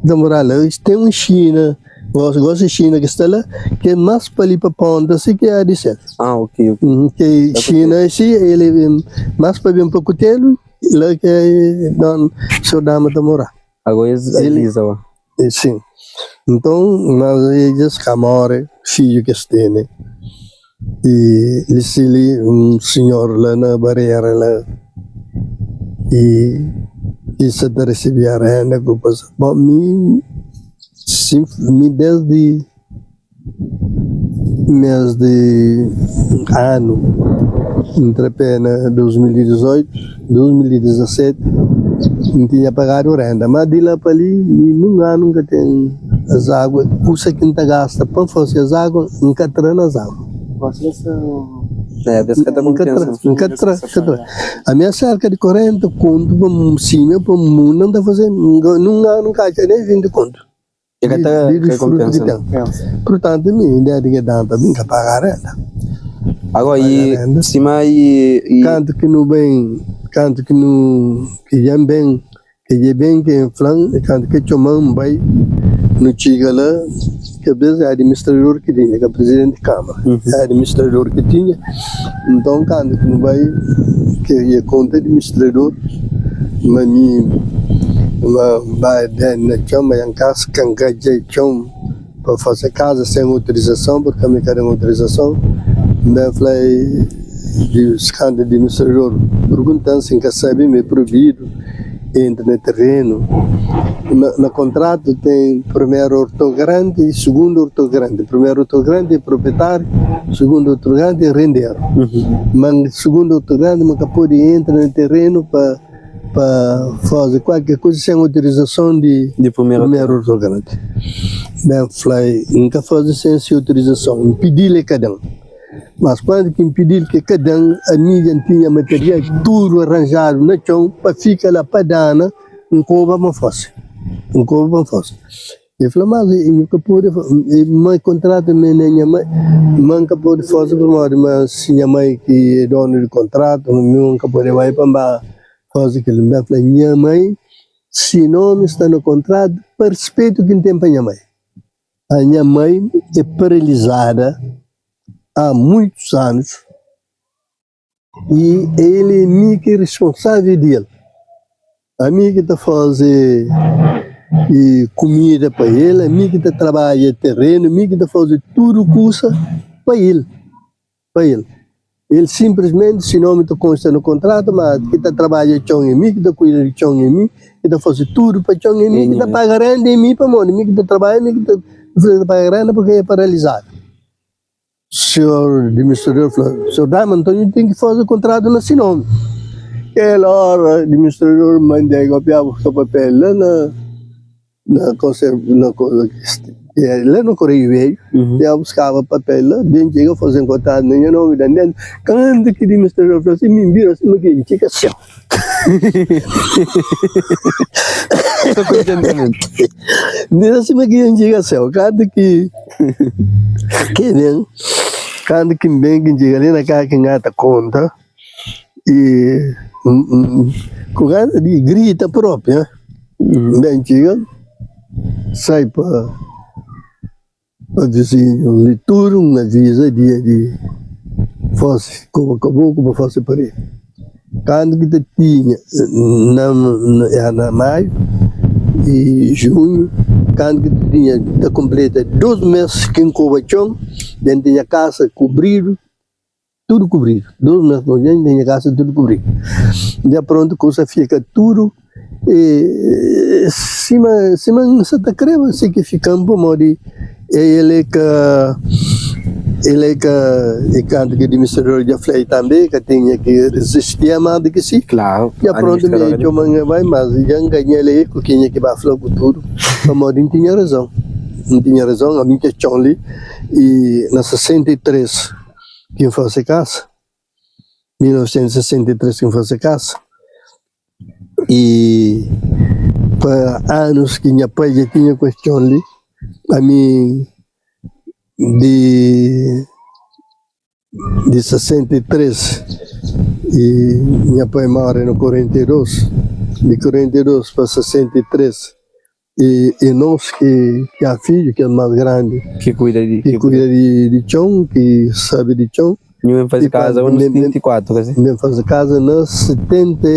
da Morala tem uma China gosto de China que está lá que é mais para ali para ponta assim que é de ser que China se ele mais para bem para Cutelo lá que é não seu dama da Morala agora ele sim. Então, nós eles camore filho que tem e ele senhor lá na barreira lá e isso de receber a renda que passa. Bom, me desde mês de ano entre pena 2018, 2017 não tinha pagado renda, mas de lá para ali num ano que tem as águas, custa que não gasta para fazer as águas, nunca traz as águas. A minha cerca de 40 conto para cima, para o mundo, não está fazendo, num ano caixa nem 20 conto. Portanto, a minha ideia de que dá também que pagar renda. Agora, e cima e canto que não bem, canto que não, que já bem, que em flan, canto que chamam vai no chega lá, que às vezes é administrador que tinha, que é presidente de câmara, é administrador que tinha, então canto que não vai, que é conta administrador, mas vai na chama em casa, cangaje chão para fazer casa sem autorização, porque a minha quer autorização. Eu falei de escândalo de administrador, perguntando se que sabe me proibido entra no terreno. No contrato tem primeiro ortogrande e segundo ortogrande. Primeiro ortogrande é proprietário, segundo ortogrande é rendeiro. Mas segundo ortogrande nunca pode entrar no terreno para fazer qualquer coisa sem autorização de primeiro ortogrande. Eu falei, nunca fazer sem autorização, impedir-lhe cada um. Mas quando que impedir que cada um, a mídia tinha material tudo arranjado no chão para ficar lá para dana, um coba uma fosse. Ele falou, mas eu nunca pude, meu contrato minha mãe, nunca pude fazer por modo, mas minha mãe que é dona do contrato, nunca pude vai para fazer aquilo. Eu falei, minha mãe, se não está no contrato, respeito quem tem para minha mãe. A minha mãe é paralisada há muitos anos e ele é meio que responsável dele. A mim que está fazendo comida para ele, a mim que está trabalhando terreno, a mim que está fazendo tudo custa para ele. Ele simplesmente, se não me consta no contrato, mas que está trabalhando chão em mim, que está cuidando de chão em mim, que está fazendo tudo para chão em mim, que está pagando em mim para mim que está trabalhando, que está pagando porque é paralisado. O senhor administrador falou, senhor Dama, então tem que fazer o contrato nesse nome. Aquela hora, o administrador mandei copiar o papel lá lá no Correio Velho, eu buscava papel lá, bem chega fazendo contrato no meu nome, dentro, quando que o administrador falou assim, me vira assim, mas que fica assim. Estou com entendimento. Diz assim, mas que chega assim, quando que bem que chega ali na casa que engata conta, e com cara de grita própria, bem chega, sai para vizinho, lhe turno, avisa dia de fosse, como acabou, como fosse para ele. Quando que tinha, na maio e junho, quando que tinha, completa 2 meses que em Covachão, dentro da casa cobrido, tudo cobrido. 2 meses dentro da casa, tudo cobrido. Já pronto, coisa fica tudo. E cima Santa Crema, assim que ficamos por modo ele que canto que administrador de flei também que tinha que resistir mais do que sim. Claro. Já pronto me chamam vai mas já ganhei ele que tinha que baixar o tudo. Por modo não tinha razão, a minha questão ali e na 63 quem fosse casa, 1963 quem fosse casa. E para anos que minha pai já tinha questão ali, a mim de 63 e minha pai mora no 42, de 42 para 63 e nós que a filho que é mais grande que cuida de chão, que sabe de chão. Eu faz casa no 74, quer dizer? Eu faz casa no 70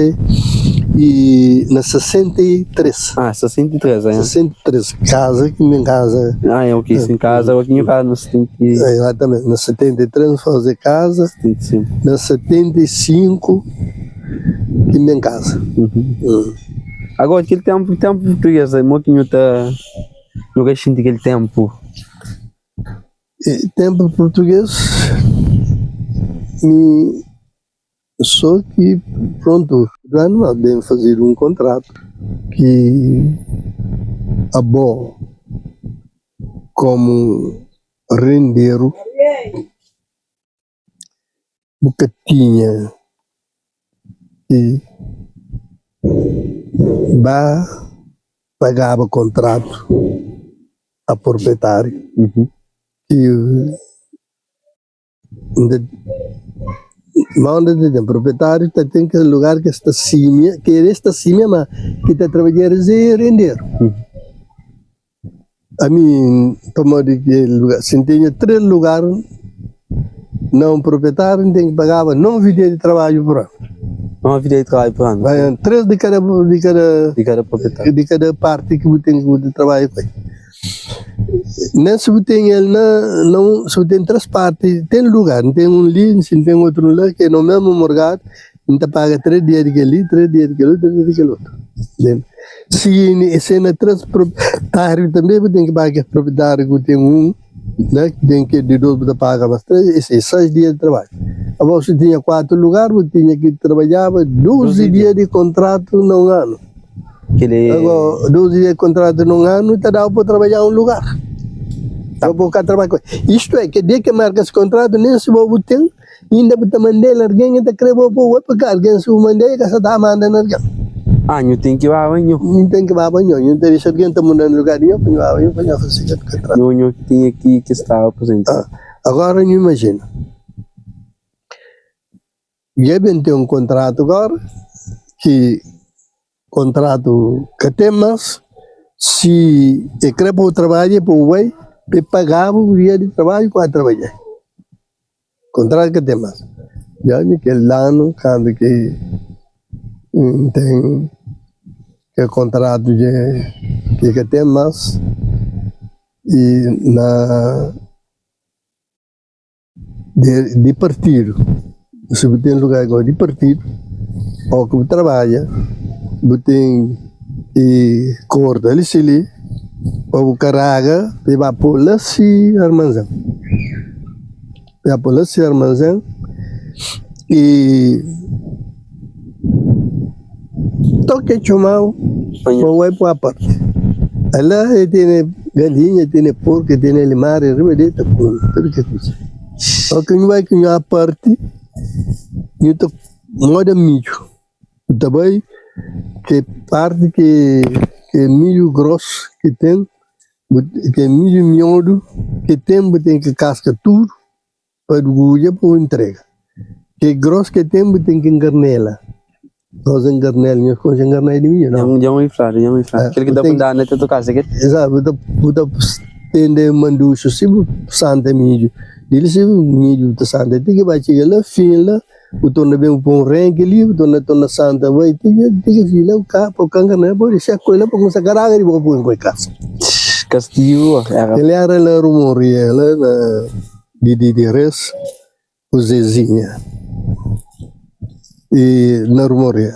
e na 63. Ah, 63, é? 63, casa, que minha casa. Ah, é o que? Em casa, aqui em casa, no 70. Exatamente, na 73 fazer casa, 75. na 75 que minha casa. Agora, aquele tempo português, é pouquinho tá. Eu gosto daquele tempo. Tempo português, só que, pronto, já não devem fazer um contrato que a bom como rendeiro bocatinha e pagava contrato a proprietário e onde tem proprietário tem que lugar que está cima mas que está trabalhando e render. A mim tomou de que lugar, se tinha 3 lugares não proprietário tem que pagar não vida de trabalho por ano. Não vida de trabalho por ano. Vai 3 de cada proprietário. De cada parte que você tem que trabalhar com. Nesse tem ele não se tem 3 partes tem lugar tem ali se tem outro lugar que no mesmo mercado então paga 3 dias de ali 3 dias de ali 3 dias de outro. Se na 3 proprietário também tem que pagar proprietário que tem né tem que de 2 para pagar mas 3 6 dias de trabalho. Agora se tinha 4 lugares você tinha que trabalhava 12 dias de contrato no ano. Agora 12 dias de contrato no ano está dado para trabalhar em um lugar. Tá bom, isto é, que dia que marca esse contrato, nem se vou ter, ainda para mandar alguém, ainda querer vou pagar, alguém se vou mandar, que está mandando alguém. Ah, nyo tem que bawa nyo. Não tem que babar nenhum. Não tem que estar mudando lugar nenhum. Para fazer contrato. Nyo que tinha que estar aposentado. Agora, não imagina. Devem ter contrato agora, que contrato que temos, se é que para o trabalho, para o vai, pagava o dia de trabalho para trabalhar. Contrato que temos. Já naquele ano, quando que tem que contrato que temos, e na de partido. Se você tem lugar agora de partido, ou que trabalha, você tem e corta ali se ali, ou carrega, vai para lá se armazém. Vai para lá se armazém e toque chamado, ou vai para a parte. Lá tem galinha, tem porco, tem limar, e ribeireta, tudo que coisa. Só que não vai que a parte eu tô moda milho. Também que parte que milho grosso que tem, que milho miúdo que tem que casca tudo para o para entrega. Que grosso que tem que engarnela. Nós engarnela, nós com engarnela de milho, não. Yang inflar. Aquele que dá para dar neta tocar, você quer? Exato, você tem manducho, se santa milho. Ele se milho de santa, tem que bater lá, fila. O torna bem um ranking ali, o torna santa vai tem que fila o carro, o canga não pode deixar coisa para começar a carregar e vou pôr em casa. Castigo, Ele era lá rumoria lá na de res o Zezinha e na rumoria.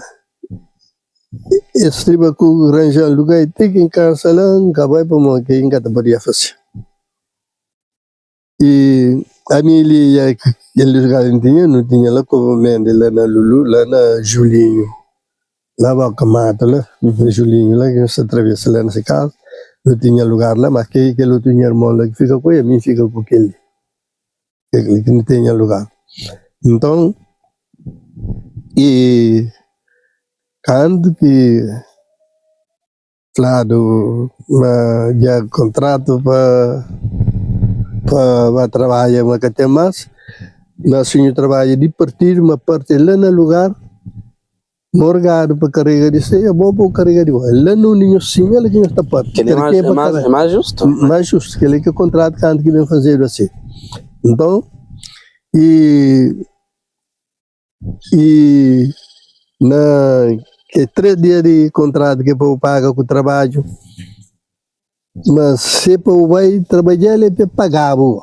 Esse tipo que arranjar lugar tem que encaixar lá, acabar para uma que ainda tá podia fazer. E a minha ele não tinha lá como mende lá na Lulu, lá na Julinho. Lá vai o Camata lá, Julinho lá, que se atravessa lá nessa casa. Não tinha lugar lá, mas que ele tinha irmão lá que fica com ele, a mim fica com aquele. Que não tinha lugar. Então, e quando que claro, já contrato para trabalhar uma até mais, mas senhor trabalha de partir uma parte lá no lugar, morgado para carregar de ceia, bom para carregar de boa. Lá no ninho sim, ela que está parte. Que é mais justo. Mais justo, que ele que contrato canto que vem fazer assim. Então, e na que 3 dias de contrato que eu pago com o trabalho, mas se eu vai trabalhar ele é pagável,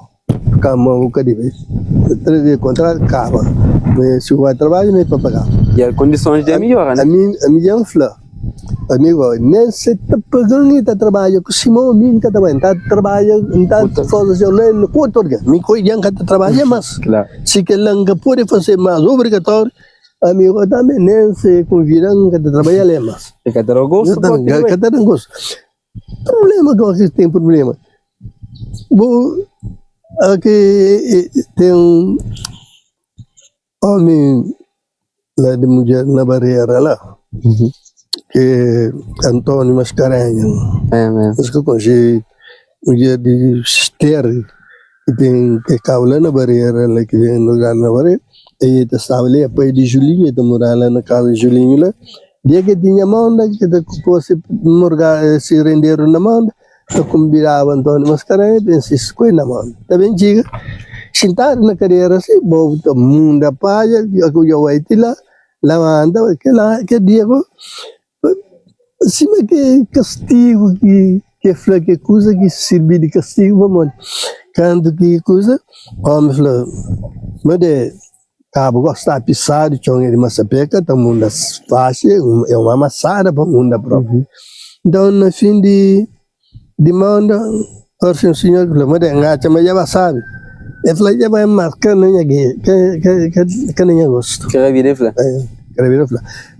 como o que diz, 3 dias de contrato acaba, mas se eu vai trabalhar ele é para pagar. E as condições de melhor, né? A mim é um flá, amigo, nem se está pagando está trabalhando com Simão, mim que também está trabalhando, está fazendo nem no quanto dia, me cuidam que está trabalhando mas, se que ele não pode fazer mais obrigatório. Amigo, também nem se convidam que trabalhar ali mais. É que ter gosto. Que ter gosto. Problema que tem problema. Bom, aqui tem um homem lá de mulher na barreira lá, que Antônio Mascarenhas. Mas que eu conheci mulher de Esther, que tem que caiu lá na barreira, lá que tem lugar na barreira. E estava ali, depois de Julinho, eu morava lá na casa de Julinho lá. Dia que tinha manda, que se morgar, se renderam na manda, eu convidava Antônio Mascarenhas, pensei, escolhi na manda. Tá bem, diga, sentaram na cadeira assim, bom, todo mundo a palha, eu já vou lá manda, que dia, assim, mas que castigo, que coisa que serviu de castigo, vamos, quando que coisa, homem falou, mas cabo gosta de pisar de chão de massapeca, todo mundo faz, é uma amassada para o mundo próprio. Então, no fim de manda, o senhor falou, mas engacha, mas já sabe. Ele falou, já vai marcar, não é que nem gosto. Que revira, falou.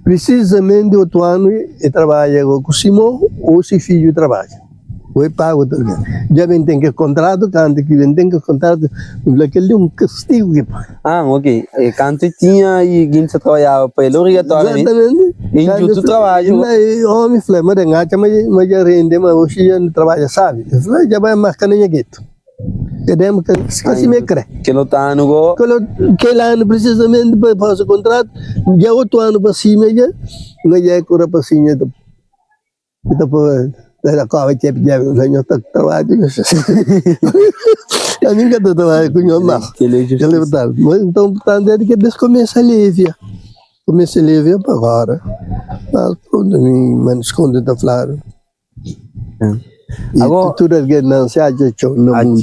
Precisamente 8 anos, ele trabalha com o Simão, ou se filho trabalha. Foi pago também. Já vem tem que contrato, quando que vem tem que contrato, aquele um castigo que ok. E quando tinha e quem se trabalhava para ele obrigatoriamente. Exatamente. Em tu trabalho. Homem, falei, mas engata, mas já rende, mas hoje já não trabalha, sabe? Eu falei, já vai marcar nem gueto. Queremos que se me crê. Que não tá no go. Que lá ano precisamente para fazer o contrato, já 8 anos para cima já, mas já é cura para cima. Depois, da cova que já eu trabalho. Eu nunca trabalho com o mal. Mas então, portanto, é que Deus começa a aliviar. Começa a aliviar para agora. Mas pronto, me esconde da flora. E agora tudo é não se acha no mundo.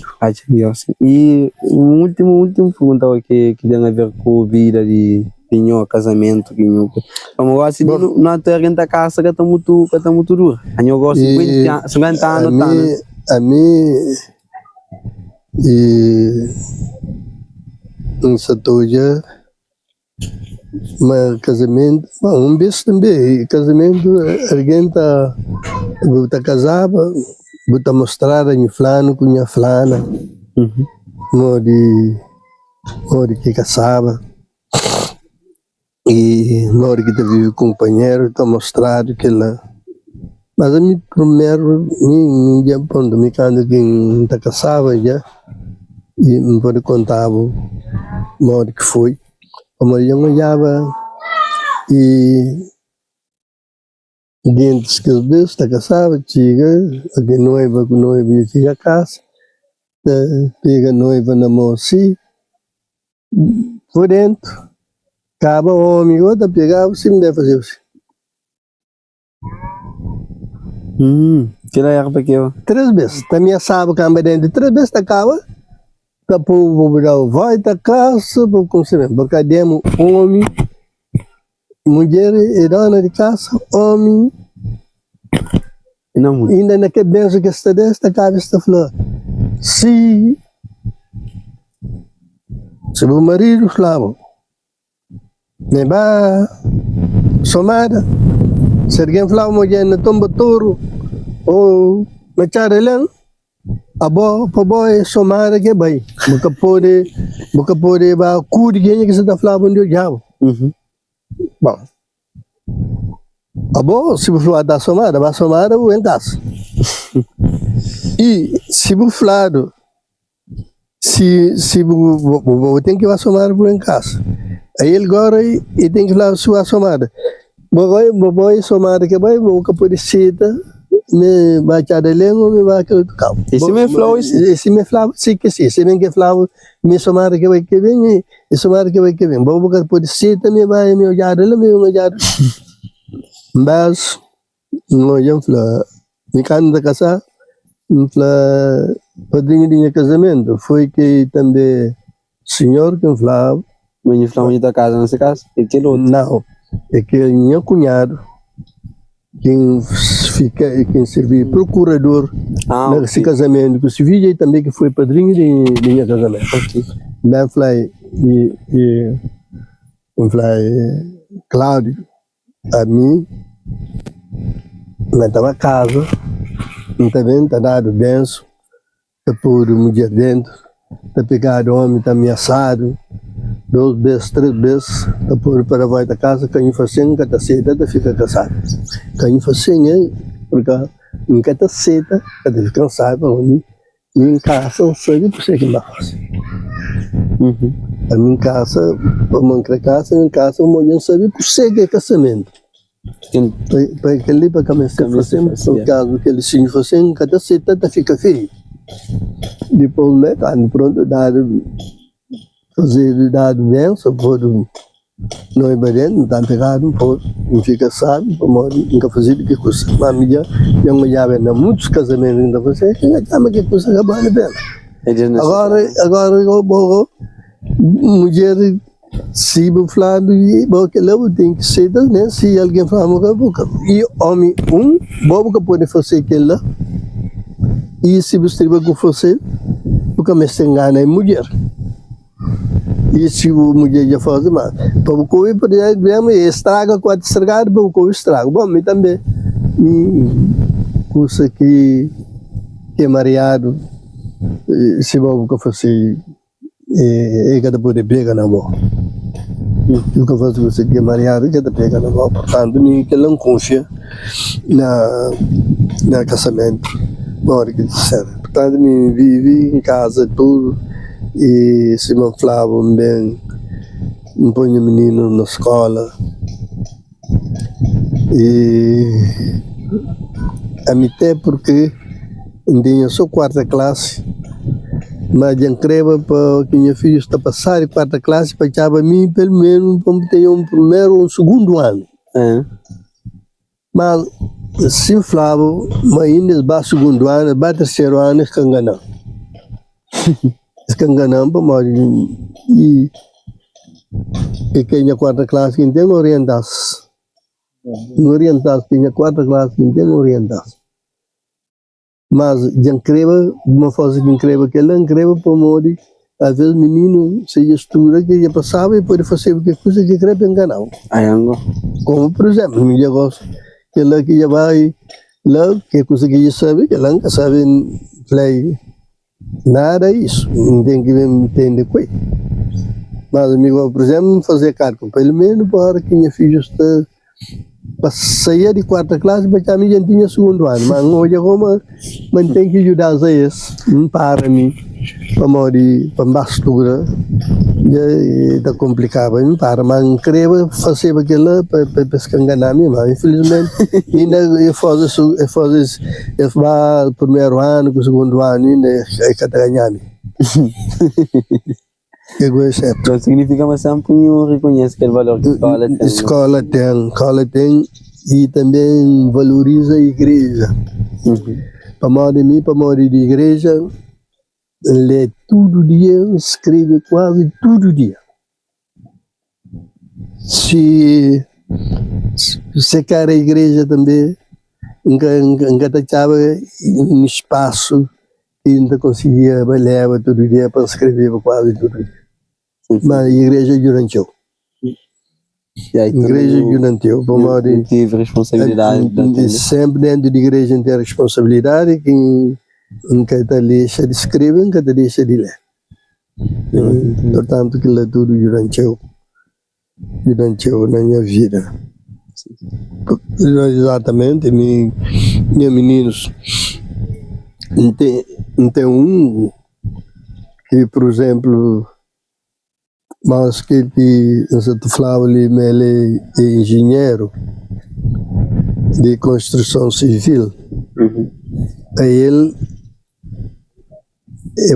E o último pergunta que tem a ver com a vida de tinha casamento que eu como assim na terra da casa que tá muito duro. Eu gosto 50 anos a mim e um satoja mas casamento um beijo também casamento alguém tá casava Buta mostrar a fulano com a fulana, mori que casava e mori que teve companheiro, tá mostrado que ela. Mas a mim primeiro me ponto me quando quem tá casava já e me pode contar mori que foi, como eu olhava e dentro que os dois está casado, chega, a noiva com noiva chega a casa, pega a noiva na mão assim, por dentro, acaba o homem, outra pegava, assim não deve fazer assim. Que era época que eu? 3 vezes, também sabe que anda dentro, 3 vezes acaba, tá por vai da casa, por consumir, porque demos homem, mulher e dona de casa, homem, não ainda naquele benzo que está desta cabeça falou, se o marido falava, me vai somada, se alguém falava mulher na tomba touro ou na charelã, a boa é somada que vai, nunca pode vai cuide quem que se está falando onde eu já. Bom, a boa, se você falar da somada, vai somada em casa. E se você falar, se você tem que vai somada em casa. Aí ele agora e tem que falar sua somada. Boa somada que vai, nunca pode ser, me vai tirar de língua, me vai aquele carro. Esse me falava, sim que sim. Se bem que falava, me somada que vai que vem, e somada que vai que vem. Bom, porque pode ser também vai me olhar, ele me olhar. Mas, não já falou, me canta casar, falou, padrinho de casamento, foi que também senhor que falava. Mas ele falava da casa, nessa casa? E que outro? Não, é que meu cunhado, quem servia procurador nesse casamento, que se viu também que foi padrinho de minha casamento. Bem, falei, Cláudio, a mim, estava casa, também está dado benção, está por mulher dentro, está pegado homem, está ameaçado, 2 vezes, 3 vezes, está por para vai da casa, quem faz assim, que está cedo, fica cansado. Quem faz assim, porque nunca está cedo, fica cansado, para mim, em casa, não sabe por que não faz. A minha casa, para manter casa, em casa, uma mulher sabe por que é casamento. Para aquele para começar a fazer, no caso que ele se faz assim, cada cedo, fica feio. Depois, né, pronto, fazer dado benção, pode noiva dentro, não está pegado, pode, não fica sábio, nunca fazer de que coisa. Mas a minha mulher vem a muitos casamentos ainda fazer, que coisa acabando bem. Agora eu mulher se eu falar e porque lá tem que ser, né? Se alguém falar uma boca e homem bobo que pode fazer aquilo e se você vai fazer, porque me engana é mulher. E se a mulher já faz mais, para o coi por exemplo estraga quando estragar, para o coi estraga. Bom, mas também coisa que é mareado, se vai fazer é cada poder pegar na mão. o que eu faço você que é mariado que tá pegando mal, portanto nem que não confia na casamento, na hora que disser. Portanto me vive em casa tudo e se me falavam bem, me ponho menino na escola e a até porque tinha só quarta classe, mas já creva para que minha filha está a passar em quarta classe para que a mim pelo menos para ter um primeiro ou um segundo ano. Mas se falava, mas ainda vai segundo ano, vai terceiro ano, é canganão. É canganão para morrer. E quem é quarta classe, quem tem orientação. Orientação, quem é quarta classe, quem tem orientação. Mas já creva, uma força que creva, que ela creva para morrer. Às vezes menino se estuda que já passava e pode fazer qualquer coisa que creva enganar. Como por exemplo, me gosto que ela que já vai lá, que coisa que já sabe, que ela nunca sabe play nada isso, não tem que entender coisa. Mas amigo, por exemplo, fazer cálculo, pelo menos para que minha filha está para sair de quarta classe, para que a minha já tinha segundo ano, mas hoje como tem que ajudar a isso, não para mim, para morrer, para bastura, já está complicado, não para, mas não queria fazer aquilo para enganar me, mas infelizmente ainda eu faço o primeiro ano, o segundo ano, ainda é que ganhar-me. Que é certo. Então significa que sempre reconhece aquele valor que a escola tem. Escola tem e também valoriza a igreja. Para morrer de igreja, lê todo dia, escreve quase todo dia. Se quer a igreja também, nunca estava em espaço e ainda conseguia levar todo dia para escrever quase todo dia. Mas a igreja durante eu. Igreja durante eu. Tive responsabilidade. Sempre dentro da igreja tem responsabilidade. Quem nunca deixa de escrever, nunca deixa de ler. Portanto, que é tudo durante eu na minha vida. Exatamente, meus meninos. Não tem um que, por exemplo, mas que tu falava ali, ele é engenheiro de construção civil. Aí ele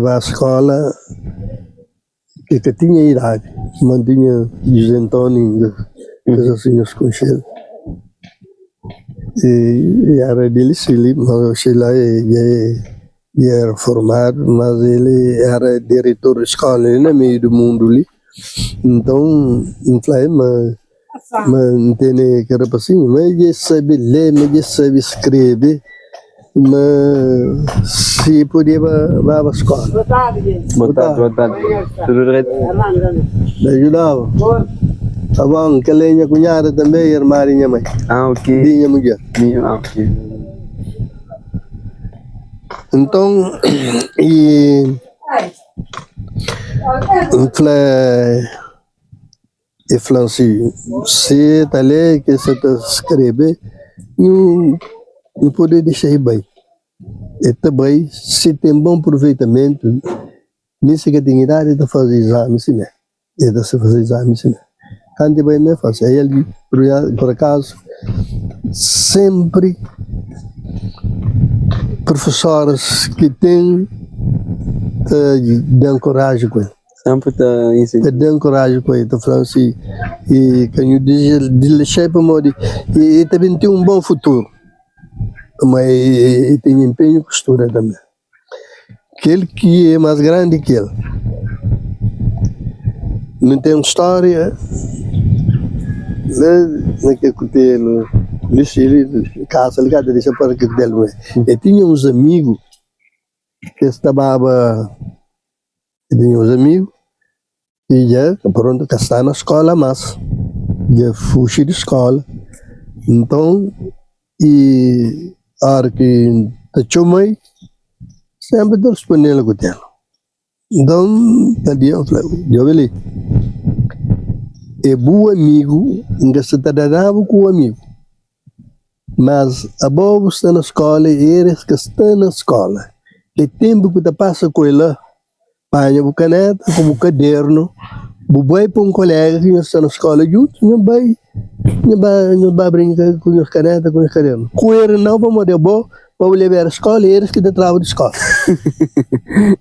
vai à escola que tinha idade, mantinha isentônio das assim as conchas. E era dele, mas eu cheguei lá e era formado, mas ele era diretor de escola, ele no meio do mundo ali. Então, não falei, mas não tem que era assim, mas ele sabe ler, mas ele sabe escrever, mas se podia vai à escola. Boa tarde. Tudo direito? Me ajudava. Tá bom, que ela é minha cunhada também, a irmã da minha mãe. Ok. Minha mulher. Ok. Então, e falei assim, se tá ali que você tá escrever, não pode deixar ir bem. E também, se tem bom aproveitamento, nisso que tem idade de fazer exame, sim, né? E de se fazer exame, sim, né? Quando bem me faz, aí ele, por acaso, sempre professores que têm dão coragem com ele. Sempre está ensinando. Dão coragem com ele, estou falando assim, e quando eu deixei para morrer, e também tem um bom futuro, mas tem empenho e costura também. Aquele que é mais grande que ele, não tem história, não quer que ele casa ligada, deixa para que dele. E tinha uns amigos que e já pronto que está na escola, mas já fugi de escola. Então, e a hora que te chamei, sempre estou respondendo com ele. Então, eu falei, eu ali. é bom amigo, ainda se tratava com o amigo. Mas a boa está na escola, eles que estão na escola. E tempo que tu passa com ele, panha o caneta, como o caderno, vai para um colega que está na escola junto, não vai brincar com os canetas, com os cadernos. Com ele não, vamos de boa, vamos levar a escola e eles que te travam de escola.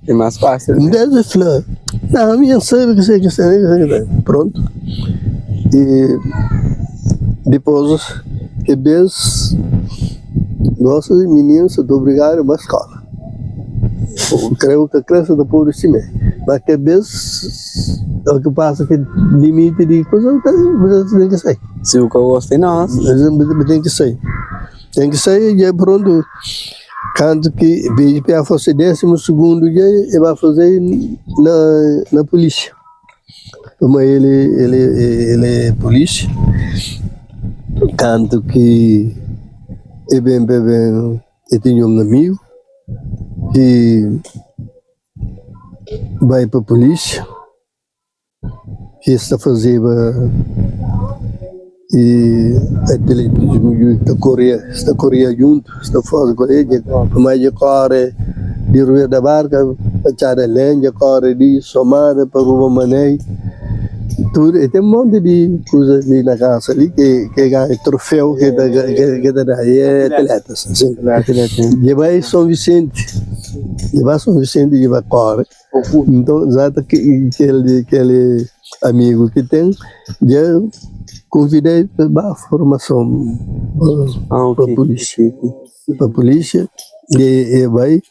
É mais fácil. Né? Desde falou, não, minha sabe que sei. Pronto. E depois, que vez, gosto de meninos, sou obrigado a uma escola. Eu creio que a criança da pobre se mexe. Mas que vez, o que passa que limite de coisa, você tem que sair. Se o que eu gostei, nossa. Tem que sair. Tem que sair e é pronto. Quando que veio para fazer 12º dia, ele vai fazer na polícia. Como ele é polícia. Quando que eu tinha um amigo que vai para a polícia, que está fazendo e atletismo da Coreia, está Coreia junto, está fora da Coreia, mas de corre de Rio da Barca, para a lenha, corre de Somada para o Mané, tudo, e tem um monte de coisas ali na casa ali que ganha troféu que dá aí é atletas, assim. E vai São Vicente, e vai corre. Então, exato aquele amigo que tem, já convidei para a formação para a polícia. Para a polícia, e vai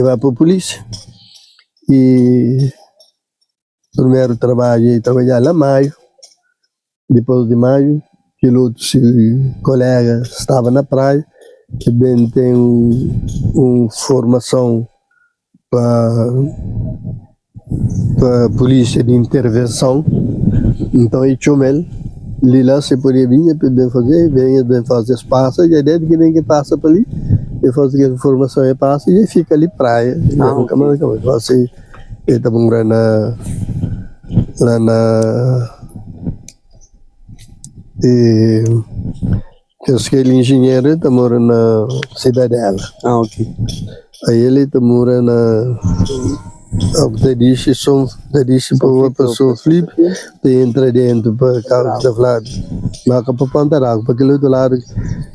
para a polícia. E primeiro trabalho, trabalhar lá em maio. Depois de maio, aquele outro colega estava na praia, também tem uma formação para polícia de intervenção. Então, eu chamei ele lá, se podia vir, venha fazer espaço, e a ideia de que ninguém passa para ali, eu faço aquela informação e passa, e fica ali praia. Ele está morando lá na acho que ele é engenheiro, está morando na Cidadela. Ok. Aí ele está morando na te disse para uma pessoa flip, te entra dentro para cá da flada, mas para pantarar, para aquele outro lado,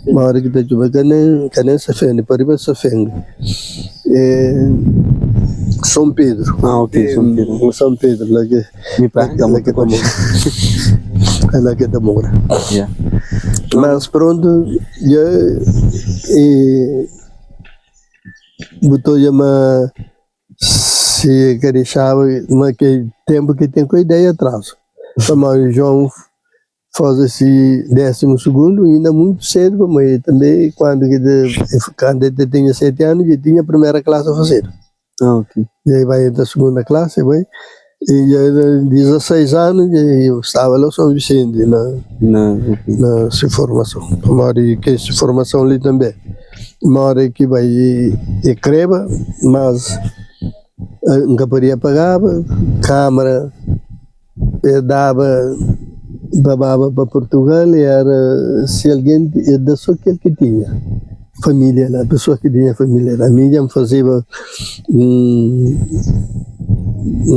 uma hora que te chuva, que nem se fende, para ir se fende. São Pedro. Ok, São Pedro. São Pedro, lá que Me parece que está morando. É lá que está morando. Yeah. Mas pronto, já botou já uma se que deixava naquele tempo que tem com a ideia atrás. Mas o João faz esse 12º ainda muito cedo, mas também quando ele tinha 7 anos, ele tinha a primeira classe a fazer. Ok. E aí vai da segunda classe, vai. E já 16 anos, eu estava lá em São Vicente, na sua formação. Uma hora que essa formação ali também. Uma hora que vai e creva, mas nunca podia pagar, câmara babava para Portugal e era se alguém da só aquele que tinha família lá, a pessoa que tinha família lá. A minha me fazia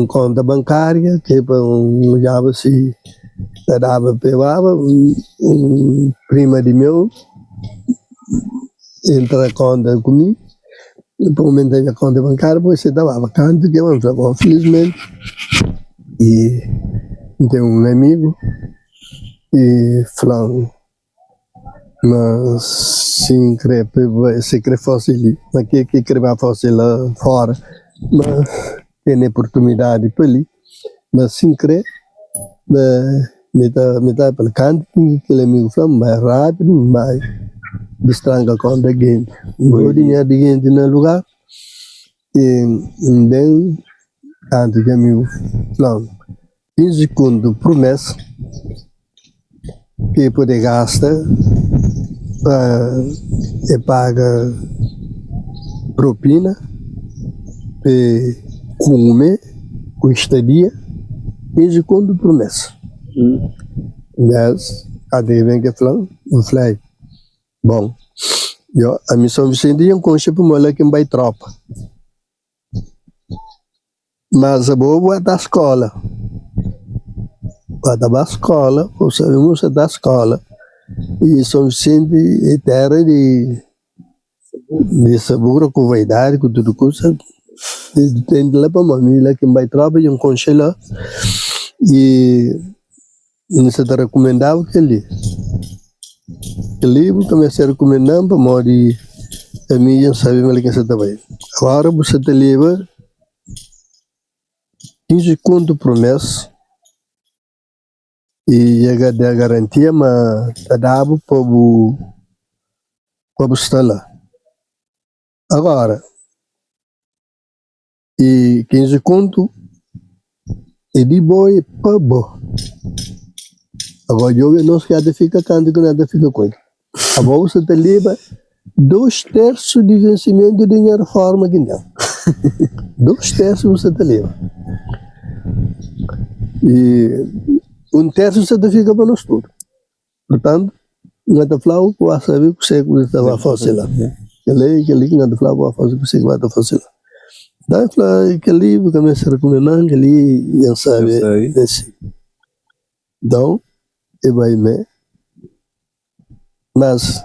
conta bancária que para olhava se dava pegava prima de meu entra a conta comigo. Depois aumentei a conta bancária, depois você dava canto, que eu não felizmente. E tem um amigo, e falando, mas se quer fosse ali, mas que queria fosse lá fora, mas tem oportunidade para ali, mas sem crer, me dá pelo canto, aquele amigo falou, mais rápido, mais destranca a conta da gente. O dinheiro de gente no lugar, e bem, tanto que amigo falou, 15 segundos por mês, que poder gastar, e paga propina, e come, com estadia, 15 conto por mês. Mas, cadê vem que falam? Eu falei, bom, a missão Vicente é um concha para mola que vai tropa. Mas a boa é da escola. Da escola, ou sabemos da escola. E São Vicente é terra de sabor, com vaidade, com tudo coisa. Tem de lá para a família que vai tropa e um concha lá. E você está recomendando aquele livro, comecei a recomendar para morrer a minha, sabe, mas que você está bem. Agora você te leva 15 conto por mês e chega a garantia, mas está dado para estar lá. Agora, e 15 conto e de boi para bom. Agora, eu não sei se fica canto que nada fica com ele. Agora, você te leva 2/3 de vencimento de dinheiro forma que não. 2/3 você te leva. E 1/3 você te fica para nós tudo. Portanto, não te falo que você sabe que você vai fazer lá. Aquele que não te falo que você vai fazer lá. Daí, aquele livro que eu comecei a recomendar, aquele já sabe desse. Então, e vai me. Mas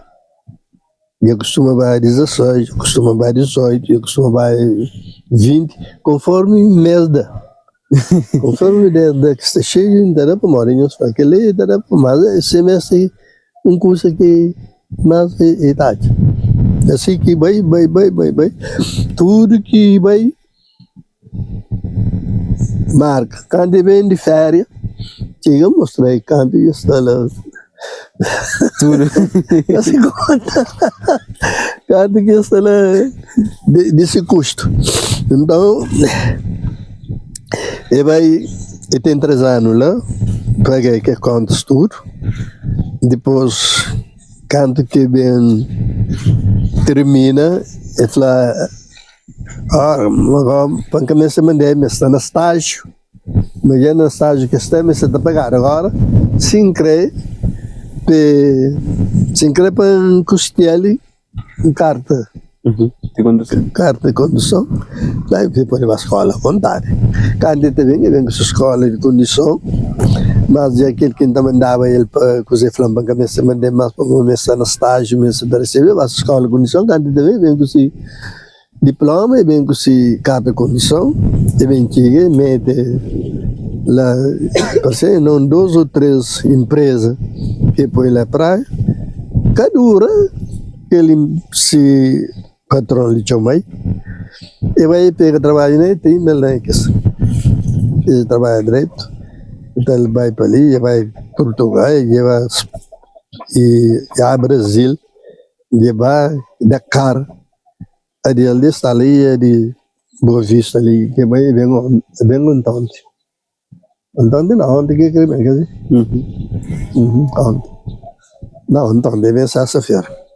eu costumo vai 16, eu costumo vai 18, eu costumo vai 20, conforme mês da. Conforme da que está cheio, dará para morar, aquele dará para mais semestre um curso que mais é idade. Assim que vai, tudo que vai marca. Quando vem de férias, chega a mostrar quando está lá. Tudo. Assim conta. Quando que está lá desse custo. Então, ele tem 3 anos lá, paguei que conta tudo. Depois, quando que vem termina, ele fala, para começar a mandar, mas está no estágio. Mas já no estágio que está, mas está a pagar agora, se inscreve para custear carta. De condução. Carta de condução. Daí depois vai para a escola à vontade. Quando vem com a escola de condução, mas já aquele que mandava ele para cozer flamba, para começar a mandar mais para começar no estágio, começar a receber, vai à escola de condução, quando vem com esse diploma, vem com esse carta de condução, e vem aqui, mete lá, passei não 2 ou 3 empresas que põe lá para cada hora, ele se patrão lhe chama aí, e vai pegar trabalho, né? Tem melanques, ele trabalha direito, então ele vai para ali, vai para Portugal, vai a Brasil, vai Dakar, ele está ali, de Boa Vista ali, que vai bem ontem. Ontem não, ontem que vem, quer dizer? Ontem. Não, então deve ser sexta-feira.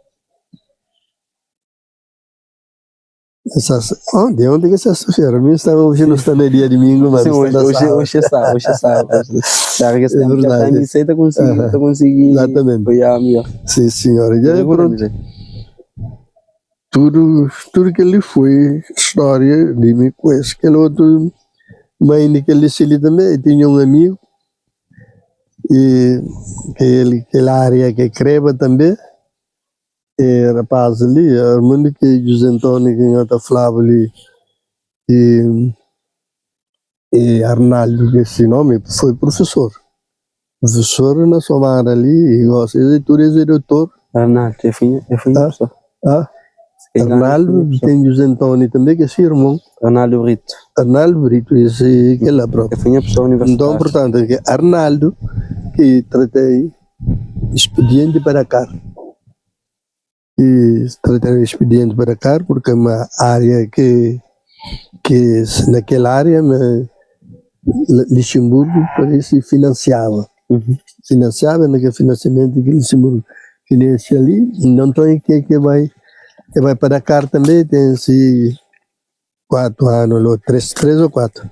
Ontem que é sexta-feira, hoje não está no dia de domingo, mas hoje é sábado. Sabe que é verdade. Está conseguindo. Exatamente. Melhor. Sim, senhora. Já pronto. Tudo que ele foi, história de mim com esse. Aquele outro, mãe que ele se ali também, tinha um amigo, e aquela área que creva também, e rapaz ali, o mundo que José Antônio que eu falava ali, e Arnaldo, que esse nome, foi professor na sua área ali, e gosta de tudo, é doutor. Arnaldo, é professor. Arnaldo, tem José Antônio também, que é seu irmão. Arnaldo Brito, esse que é lá próprio. É professor universitário. Então, portanto, que Arnaldo, que tratei expediente para cá. E tratei expediente para cá, porque é uma área que naquela área, Luxemburgo parece financiava. Financiava naquele financiamento que Luxemburgo financia ali. Então, que vai para cá também, tem esse 4 anos, 3 ou 4.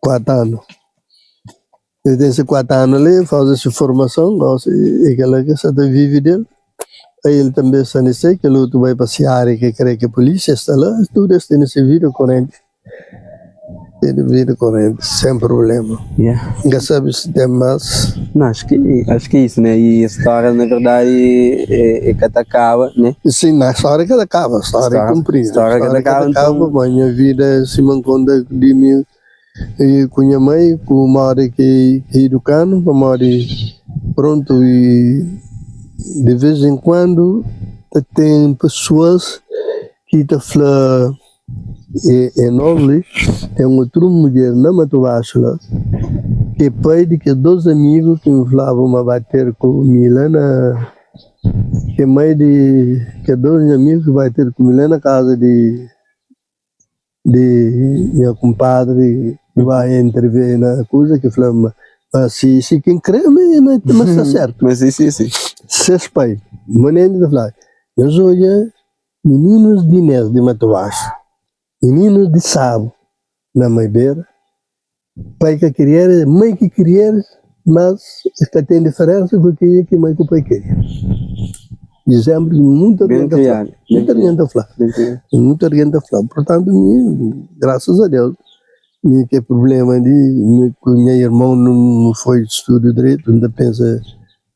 4 anos. Eu tenho esses 4 anos ali, faz essa formação, nossa, e aquela que você vive dele. Aí ele também está nesse, que ele outro vai passear e que crê que a polícia está lá, tudo está nesse vídeo corrente. Ele vira corrente, sem problema. Yeah. Já sabe se tem mais. Não, acho que é isso, né? E a história, na verdade, é que acaba, né? Sim, na história que acaba, a história é cumprida. História que acaba, então... mas a minha vida se mantém de mim e com minha mãe, com uma hora que educando, uma hora pronto e de vez em quando tem pessoas que estão falando é nobre, tem outra mulher na Matovacho lá, que pai de que 2 amigos que me falavam a bater com Milana, que mãe de que 2 amigos que bater com Milana na casa de minha compadre, que vai intervir na coisa, que falava, mas se quem crê, mas está certo. Mas sim. Seus pais, maneiro de falar, eu sou meninos de Inês de Matovacho, meninos de Sabo, na Maibeira, pai que queria, mãe que queria, mas que tem diferença porque que mãe que o pai queria. Exemplo, muito orienta a falar. Muito orienta a falar. Portanto, graças a Deus, não tem problema de com meu irmão não foi estudo direito, ainda pensa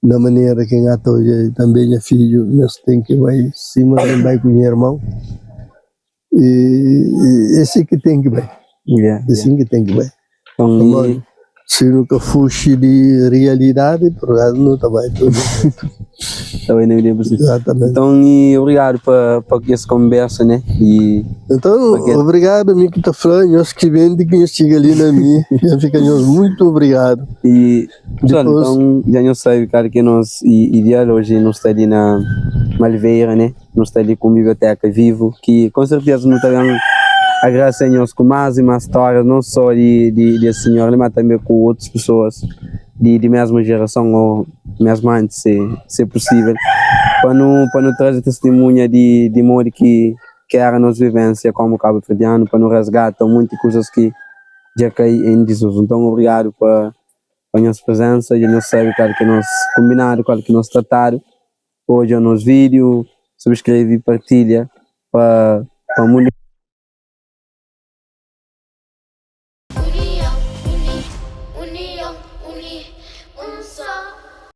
da maneira que hoje também é filho, mas tem que vai cima também com meu irmão. E esse que tem que vai. Esse que tem que vai. Então, se nunca fugi de realidade, por causa não está bem tudo. Exatamente. Então, obrigado por essa conversa, né? Então, obrigado a mim que está falando, nós que vem de quem chega ali na minha, fica muito obrigado. E, pessoal, então, já não sabe, cara, que nós, ideal hoje, nós está ali na Malveira, né? Nós está ali com a Biblioteca Vivo, que com certeza não está vendo a graça a nós com mais e mais histórias, não só de senhora, mas também com outras pessoas de mesma geração ou mesmo antes, se possível, para não trazer testemunha de modo que era a nossa vivência como Cabo Verdeano, para não resgatar muitas coisas que já caem em desuso. Então, obrigado por a nossa presença, e nós sabemos qual que nós combinado, qual que nós tratado. Hoje é o nosso vídeo, subscreve e partilha para o mundo.